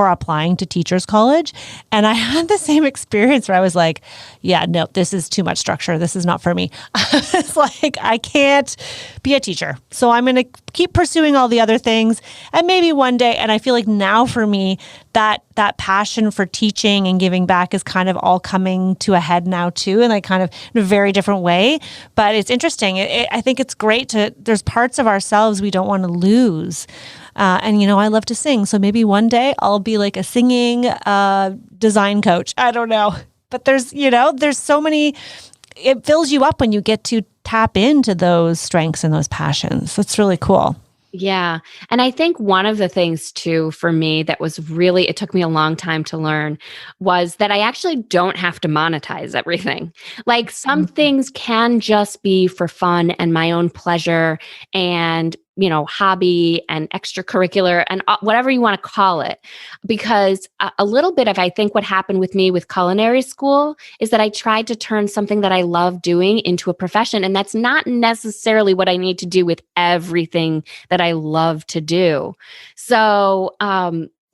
applying to teachers college. And I had the same experience where I was like, yeah, no, this is too much structure. This is not for me. It's like, I can't be a teacher. So I'm going to keep pursuing all the other things. And maybe one day, and I feel like now for me, that passion for teaching and giving back is kind of all coming to a head now too, and like kind of in a very different way. But it's interesting. I think it's great there's parts of ourselves we don't want to lose. And, I love to sing. So maybe one day I'll be like a singing design coach. I don't know. But there's so many, it fills you up when you get to tap into those strengths and those passions. That's really cool. Yeah. And I think one of the things too, for me, that was really, it took me a long time to learn, was that I actually don't have to monetize everything. Like some things can just be for fun and my own pleasure and, hobby and extracurricular and whatever you want to call it. Because a little bit of, I think what happened with me with culinary school is that I tried to turn something that I love doing into a profession. And that's not necessarily what I need to do with everything that I love to do. So,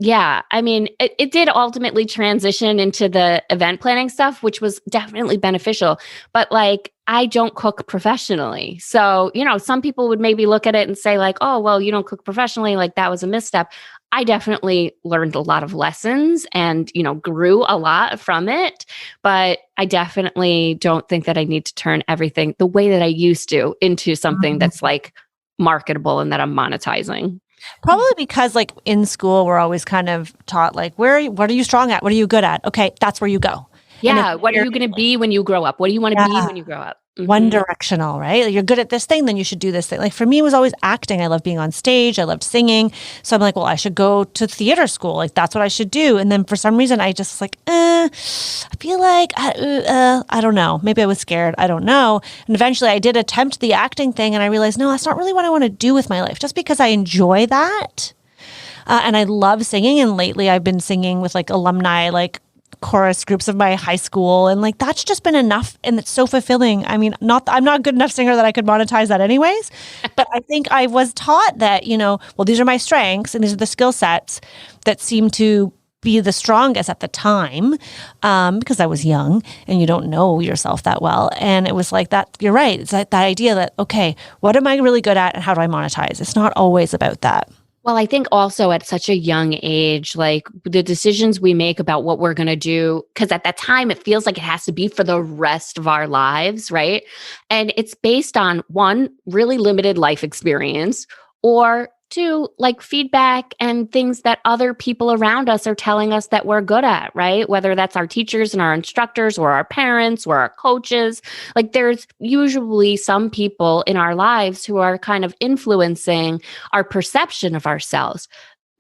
Yeah. I mean, it did ultimately transition into the event planning stuff, which was definitely beneficial. But like, I don't cook professionally. So, some people would maybe look at it and say, like, oh, well, you don't cook professionally. Like, that was a misstep. I definitely learned a lot of lessons and, grew a lot from it. But I definitely don't think that I need to turn everything the way that I used to into something that's like marketable and that I'm monetizing. Probably because like in school, we're always kind of taught like, what are you strong at? What are you good at? Okay, that's where you go. Yeah. What are you going to be when you grow up? What do you want to be when you grow up? One directional, right? Like, you're good at this thing, then you should do this thing. Like for me, it was always acting. I love being on stage. I loved singing. So I'm like, well, I should go to theater school. Like that's what I should do. And then for some reason, I just was like, I feel like, I don't know. Maybe I was scared. I don't know. And eventually I did attempt the acting thing and I realized, no, that's not really what I want to do with my life. Just because I enjoy that. And I love singing. And lately I've been singing with like alumni, like chorus groups of my high school. And like, that's just been enough. And it's so fulfilling. I mean, I'm not a good enough singer that I could monetize that anyways. But I think I was taught that, well, these are my strengths and these are the skill sets that seem to be the strongest at the time, because I was young and you don't know yourself that well. And it was like that, you're right. It's that idea that, okay, what am I really good at and how do I monetize? It's not always about that. Well, I think also at such a young age, like the decisions we make about what we're going to do, because at that time it feels like it has to be for the rest of our lives, right? And it's based on one, really limited life experience, or two, like feedback and things that other people around us are telling us that we're good at, right? Whether that's our teachers and our instructors or our parents or our coaches. Like there's usually some people in our lives who are kind of influencing our perception of ourselves.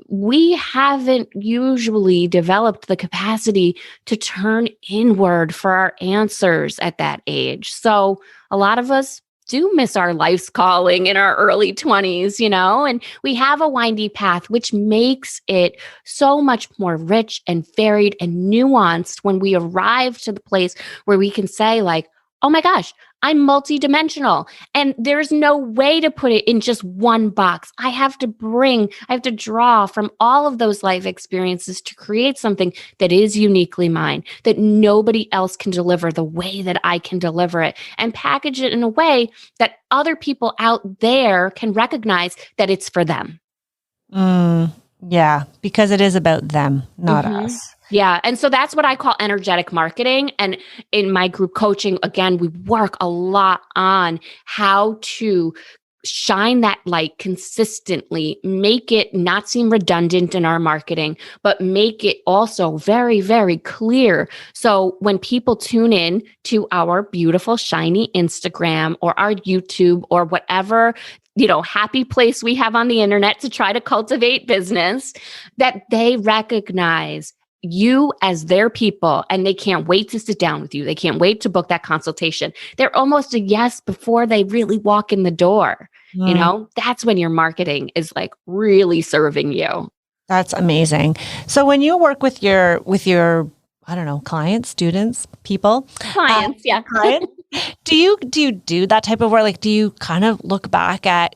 We haven't usually developed the capacity to turn inward for our answers at that age. So a lot of us do miss our life's calling in our early 20s, and we have a windy path, which makes it so much more rich and varied and nuanced when we arrive to the place where we can say like, oh my gosh, I'm multidimensional. And there's no way to put it in just one box. I have to draw from all of those life experiences to create something that is uniquely mine, that nobody else can deliver the way that I can deliver it, and package it in a way that other people out there can recognize that it's for them. Yeah, because it is about them, not us. Yeah. And so that's what I call energetic marketing. And in my group coaching, again, we work a lot on how to shine that light consistently, make it not seem redundant in our marketing, but make it also very, very clear. So when people tune in to our beautiful, shiny Instagram or our YouTube or whatever, happy place we have on the internet to try to cultivate business, that they recognize you as their people and they can't wait to sit down with you. They can't wait to book that consultation. They're almost a yes before they really walk in the door. That's when your marketing is like really serving you. That's amazing. So when you work with your, I don't know, clients, students, people, clients, clients, do you do that type of work? Like, do you kind of look back at,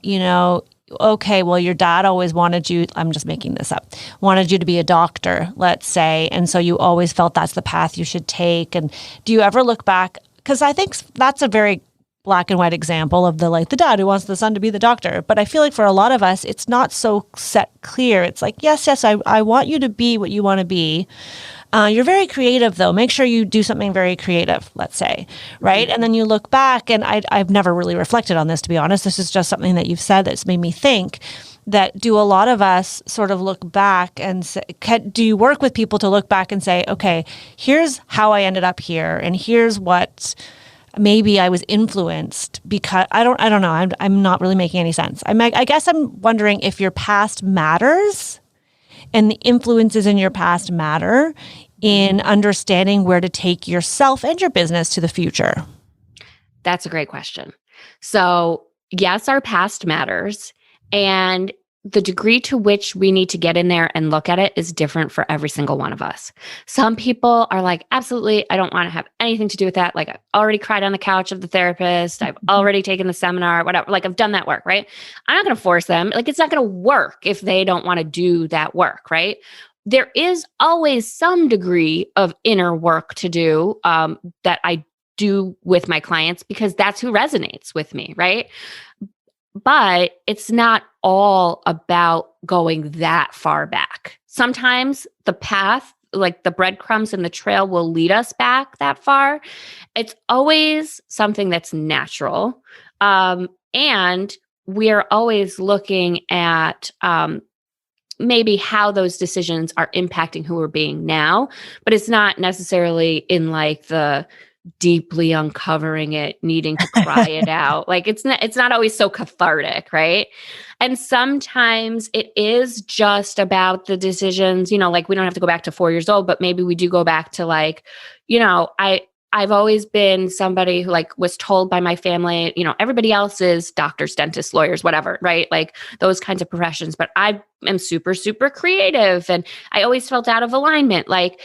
okay, well, your dad always wanted you, I'm just making this up, wanted you to be a doctor, let's say. And so you always felt that's the path you should take. And do you ever look back? Because I think that's a very black and white example of the dad who wants the son to be the doctor. But I feel like for a lot of us, it's not so set clear. It's like, yes, I want you to be what you want to be. You're very creative, though. Make sure you do something very creative, let's say, right? And then you look back, and I've never really reflected on this, to be honest. This is just something that you've said that's made me think that do a lot of us sort of look back and say, do you work with people to look back and say, okay, here's how I ended up here, and here's what maybe I was influenced because I don't know. I'm not really making any sense. I guess I'm wondering if your past matters and the influences in your past matter in understanding where to take yourself and your business to the future. That's a great question. So yes, our past matters. And the degree to which we need to get in there and look at it is different for every single one of us. Some people are like, absolutely, I don't want to have anything to do with that. Like, I've already cried on the couch of the therapist. I've already taken the seminar, whatever. Like, I've done that work, right? I'm not going to force them. Like, it's not going to work if they don't want to do that work, right? there is always some degree of inner work to do that I do with my clients because that's who resonates with me, right? But it's not all about going that far back. Sometimes the path, like the breadcrumbs and the trail, will lead us back that far. It's always something that's natural. And we're always looking at maybe how those decisions are impacting who we're being now, but it's not necessarily in like the deeply uncovering it, needing to cry it out. Like it's not always so cathartic, right? And sometimes it is just about the decisions, like we don't have to go back to 4 years old, but maybe we do go back to like, I've always been somebody who like was told by my family, everybody else is doctors, dentists, lawyers, whatever, right? Like those kinds of professions. But I am super, super creative. And I always felt out of alignment. Like,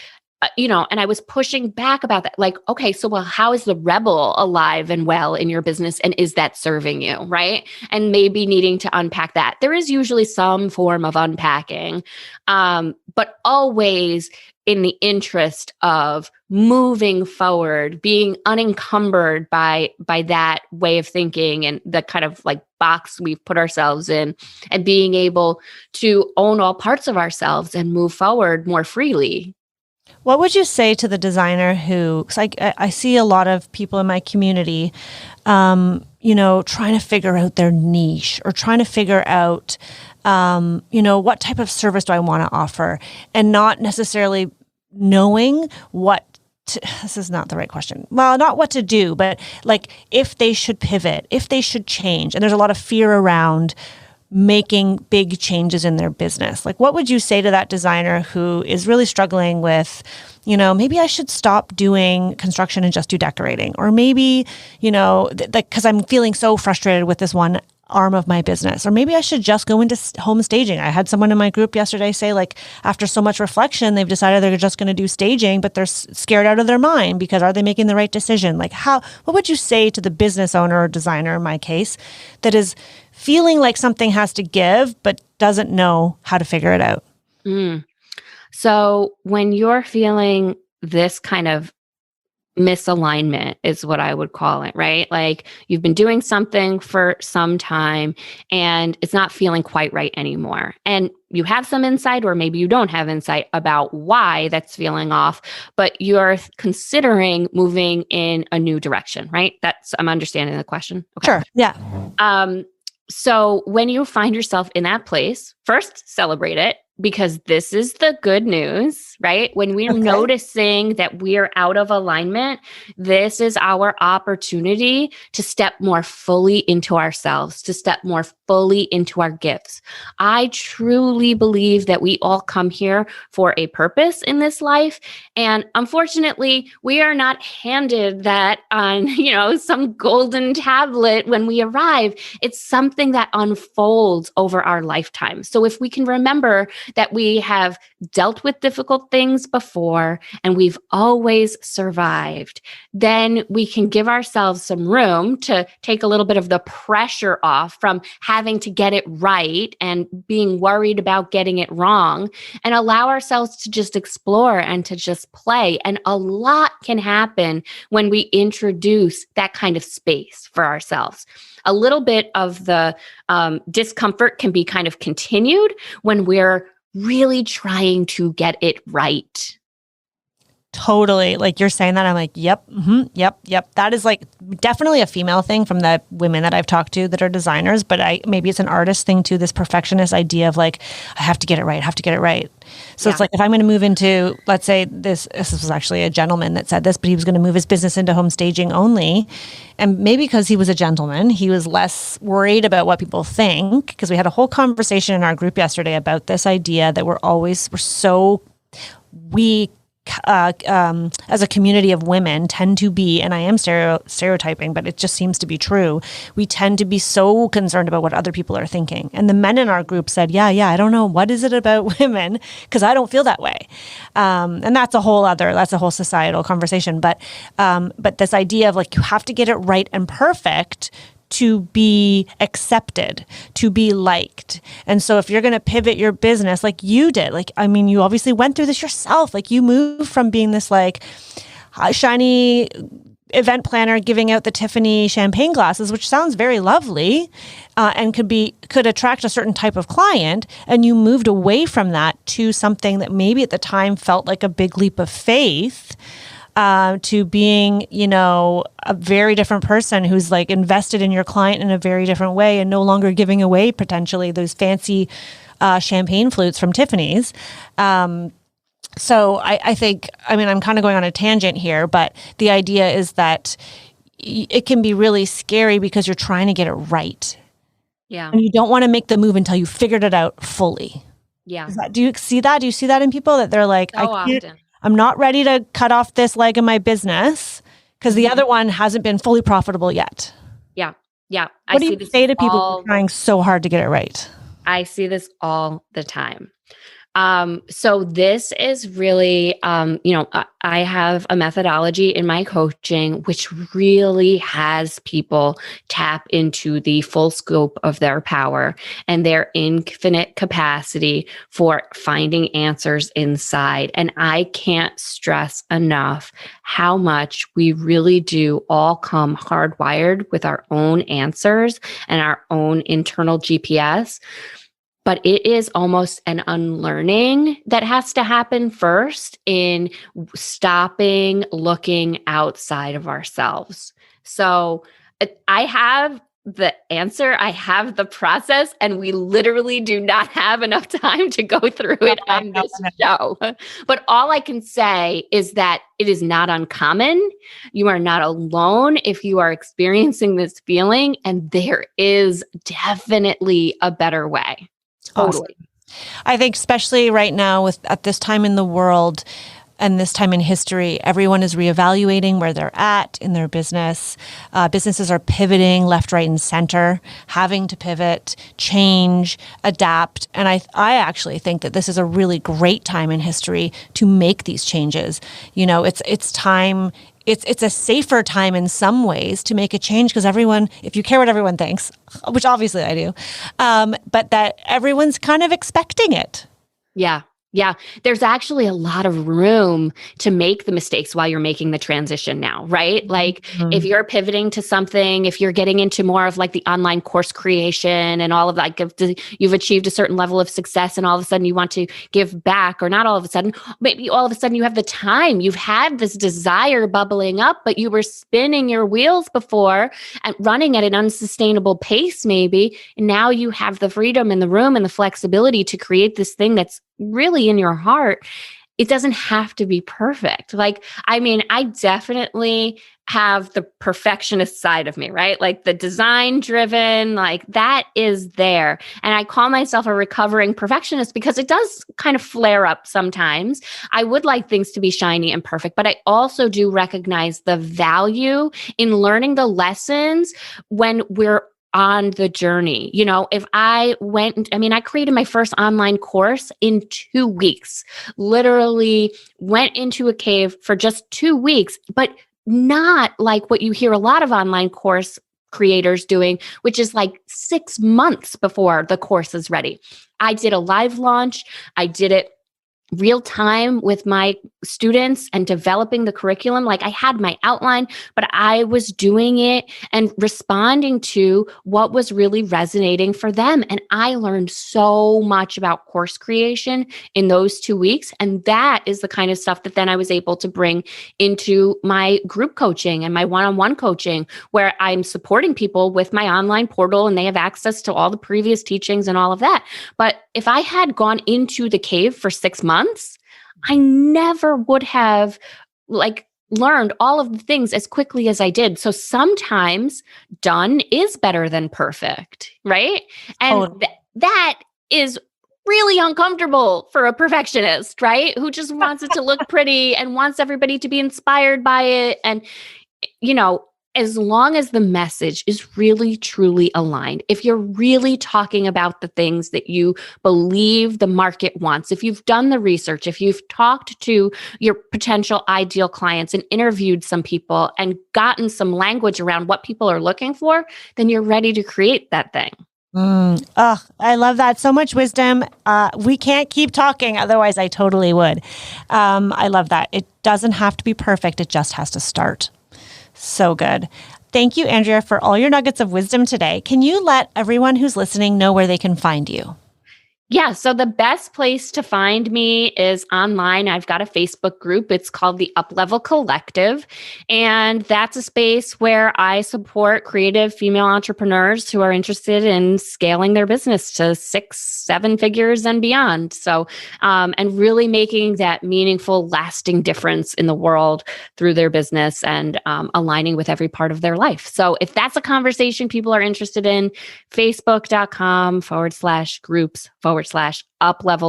and I was pushing back about that. Like, okay, so well, how is the rebel alive and well in your business? And is that serving you? Right. And maybe needing to unpack that. There is usually some form of unpacking, but always in the interest of moving forward, being unencumbered by that way of thinking and the kind of like box we've put ourselves in, and being able to own all parts of ourselves and move forward more freely. What would you say to the designer who, because I see a lot of people in my community, trying to figure out their niche or trying to figure out, what type of service do I want to offer, and not necessarily knowing this is not the right question. Well, not what to do, but like if they should pivot, if they should change. And there's a lot of fear around making big changes in their business. Like, what would you say to that designer who is really struggling with, maybe I should stop doing construction and just do decorating, or maybe, because I'm feeling so frustrated with this one arm of my business, or maybe I should just go into home staging. I had someone in my group yesterday say, like, after so much reflection, they've decided they're just going to do staging, but they're scared out of their mind because are they making the right decision? Like, what would you say to the business owner or designer in my case that is feeling like something has to give, but doesn't know how to figure it out? So when you're feeling this kind of misalignment is what I would call it, right? Like you've been doing something for some time and it's not feeling quite right anymore. And you have some insight, or maybe you don't have insight about why that's feeling off, but you're considering moving in a new direction, right? I'm understanding the question. Okay. Sure. Yeah. So when you find yourself in that place, first celebrate it, because this is the good news, right? When we're noticing that we're out of alignment, this is our opportunity to step more fully into ourselves, to step more fully into our gifts. I truly believe that we all come here for a purpose in this life. And unfortunately, we are not handed that on, some golden tablet when we arrive. It's something that unfolds over our lifetime. So if we can remember that we have dealt with difficult things before and we've always survived, then we can give ourselves some room to take a little bit of the pressure off from having to get it right and being worried about getting it wrong, and allow ourselves to just explore and to just play. And a lot can happen when we introduce that kind of space for ourselves. A little bit of the discomfort can be kind of continued when we're really trying to get it right. Totally. Like you're saying that, I'm like, yep. Yep. That is like definitely a female thing from the women that I've talked to that are designers, but maybe it's an artist thing too, this perfectionist idea of like, I have to get it right. So It's like, if I'm going to move into, let's say this was actually a gentleman that said this, but he was going to move his business into home staging only. And maybe because he was a gentleman, he was less worried about what people think, because we had a whole conversation in our group yesterday about this idea that we as a community of women tend to be, and I am stereotyping, but it just seems to be true. We tend to be so concerned about what other people are thinking. And the men in our group said, yeah, I don't know. What is it about women? Because I don't feel that way. And that's a whole societal conversation. But this idea of like, you have to get it right and perfect to be accepted, to be liked. And so if you're going to pivot your business like you did, like, I mean, you obviously went through this yourself. Like you moved from being this like shiny event planner giving out the Tiffany champagne glasses, which sounds very lovely, and could attract a certain type of client. And you moved away from that to something that maybe at the time felt like a big leap of faith, to being, a very different person who's like invested in your client in a very different way and no longer giving away potentially those fancy champagne flutes from Tiffany's. So I think, I'm kind of going on a tangent here, but the idea is that it can be really scary because you're trying to get it right. Yeah. And you don't want to make the move until you figured it out fully. Yeah. Do you see that? Do you see that in people that they're like, Often. I'm not ready to cut off this leg of my business because the other one hasn't been fully profitable yet. Yeah. Yeah. What do you say to people who are trying so hard to get it right? I see this all the time. So this is really, I have a methodology in my coaching, which really has people tap into the full scope of their power and their infinite capacity for finding answers inside. And I can't stress enough how much we really do all come hardwired with our own answers and our own internal GPS. But it is almost an unlearning that has to happen first in stopping looking outside of ourselves. So I have the answer, I have the process, and we literally do not have enough time to go through it on this show. But all I can say is that it is not uncommon. You are not alone if you are experiencing this feeling, and there is definitely a better way. Totally. Awesome. I think especially right now at this time in the world and this time in history, everyone is reevaluating where they're at in their business. Businesses are pivoting left, right, and center, having to pivot, change, adapt. And I actually think that this is a really great time in history to make these changes. It's time. It's a safer time in some ways to make a change because everyone, if you care what everyone thinks, which obviously I do, but that everyone's kind of expecting it. Yeah. Yeah. There's actually a lot of room to make the mistakes while you're making the transition now, right? Like if you're pivoting to something, if you're getting into more of like the online course creation and all of that, if you've achieved a certain level of success and all of a sudden you want to give back, or not all of a sudden, maybe all of a sudden you have the time, you've had this desire bubbling up, but you were spinning your wheels before and running at an unsustainable pace maybe. And now you have the freedom and the room and the flexibility to create this thing that's really in your heart. It doesn't have to be perfect. I definitely have the perfectionist side of me, right? Like the design driven, like that is there. And I call myself a recovering perfectionist because it does kind of flare up sometimes. I would like things to be shiny and perfect, but I also do recognize the value in learning the lessons when we're on the journey. If I created my first online course in 2 weeks, literally went into a cave for just 2 weeks, but not like what you hear a lot of online course creators doing, which is like 6 months before the course is ready. I did a live launch. I did it real time with my students and developing the curriculum. Like I had my outline, but I was doing it and responding to what was really resonating for them. And I learned so much about course creation in those 2 weeks. And that is the kind of stuff that then I was able to bring into my group coaching and my one-on-one coaching, where I'm supporting people with my online portal and they have access to all the previous teachings and all of that. But if I had gone into the cave for 6 months, I never would have learned all of the things as quickly as I did. So sometimes done is better than perfect, right? And that is really uncomfortable for a perfectionist, right? Who just wants it to look pretty and wants everybody to be inspired by it. And, as long as the message is really, truly aligned, if you're really talking about the things that you believe the market wants, if you've done the research, if you've talked to your potential ideal clients and interviewed some people and gotten some language around what people are looking for, then you're ready to create that thing. Oh, I love that. So much wisdom. We can't keep talking. Otherwise, I totally would. I love that. It doesn't have to be perfect. It just has to start. So good. Thank you, Andrea, for all your nuggets of wisdom today. Can you let everyone who's listening know where they can find you? Yeah, so the best place to find me is online. I've got a Facebook group. It's called the Uplevel Collective. And that's a space where I support creative female entrepreneurs who are interested in scaling their business to 6-7 figures and beyond. So, and really making that meaningful, lasting difference in the world through their business and aligning with every part of their life. So if that's a conversation people are interested in, facebook.com/groups/Uplevel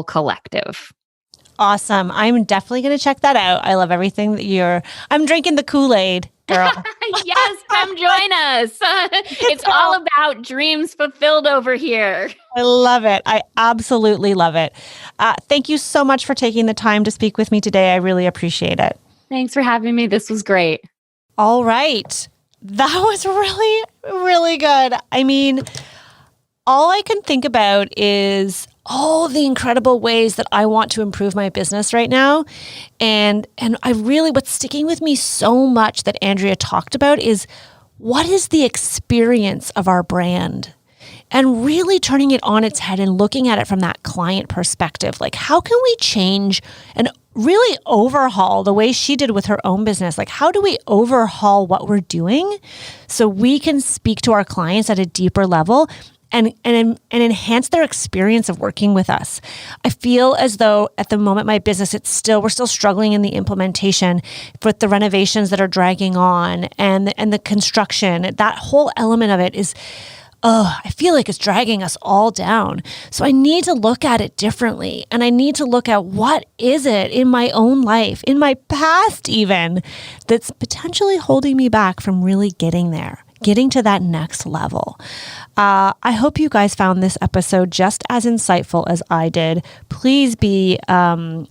Collective. Awesome. I'm definitely going to check that out. I love everything that I'm drinking the Kool-Aid, girl. Yes, come join us. It's all about dreams fulfilled over here. I love it. I absolutely love it. Thank you so much for taking the time to speak with me today. I really appreciate it. Thanks for having me. This was great. All right. That was really, really good. I mean, all I can think about is all the incredible ways that I want to improve my business right now. And what's sticking with me so much that Andrea talked about is, what is the experience of our brand? And really turning it on its head and looking at it from that client perspective. Like, how can we change and really overhaul the way she did with her own business? Like, how do we overhaul what we're doing so we can speak to our clients at a deeper level and enhance their experience of working with us? I feel as though at the moment, my business, we're still struggling in the implementation with the renovations that are dragging on and the construction. That whole element of it is, I feel like it's dragging us all down. So I need to look at it differently. And I need to look at what is it in my own life, in my past even, that's potentially holding me back from really getting there, getting to that next level. I hope you guys found this episode just as insightful as I did. Please be, I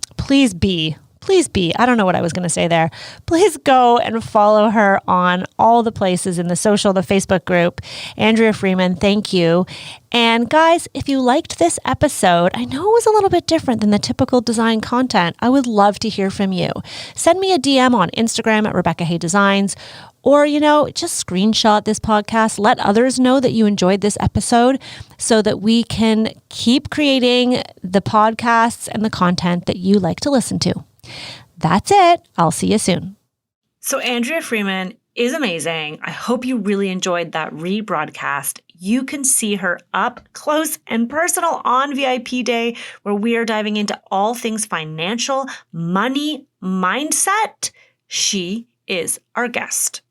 don't know what I was going to say there. Please go and follow her on all the places in the Facebook group. Andrea Freeman, thank you. And guys, if you liked this episode, I know it was a little bit different than the typical design content. I would love to hear from you. Send me a DM on Instagram at Rebecca Hay Designs, or, just screenshot this podcast. Let others know that you enjoyed this episode so that we can keep creating the podcasts and the content that you like to listen to. That's it. I'll see you soon. So Andrea Freeman is amazing. I hope you really enjoyed that rebroadcast. You can see her up close and personal on VIP Day, where we are diving into all things financial, money, mindset. She is our guest.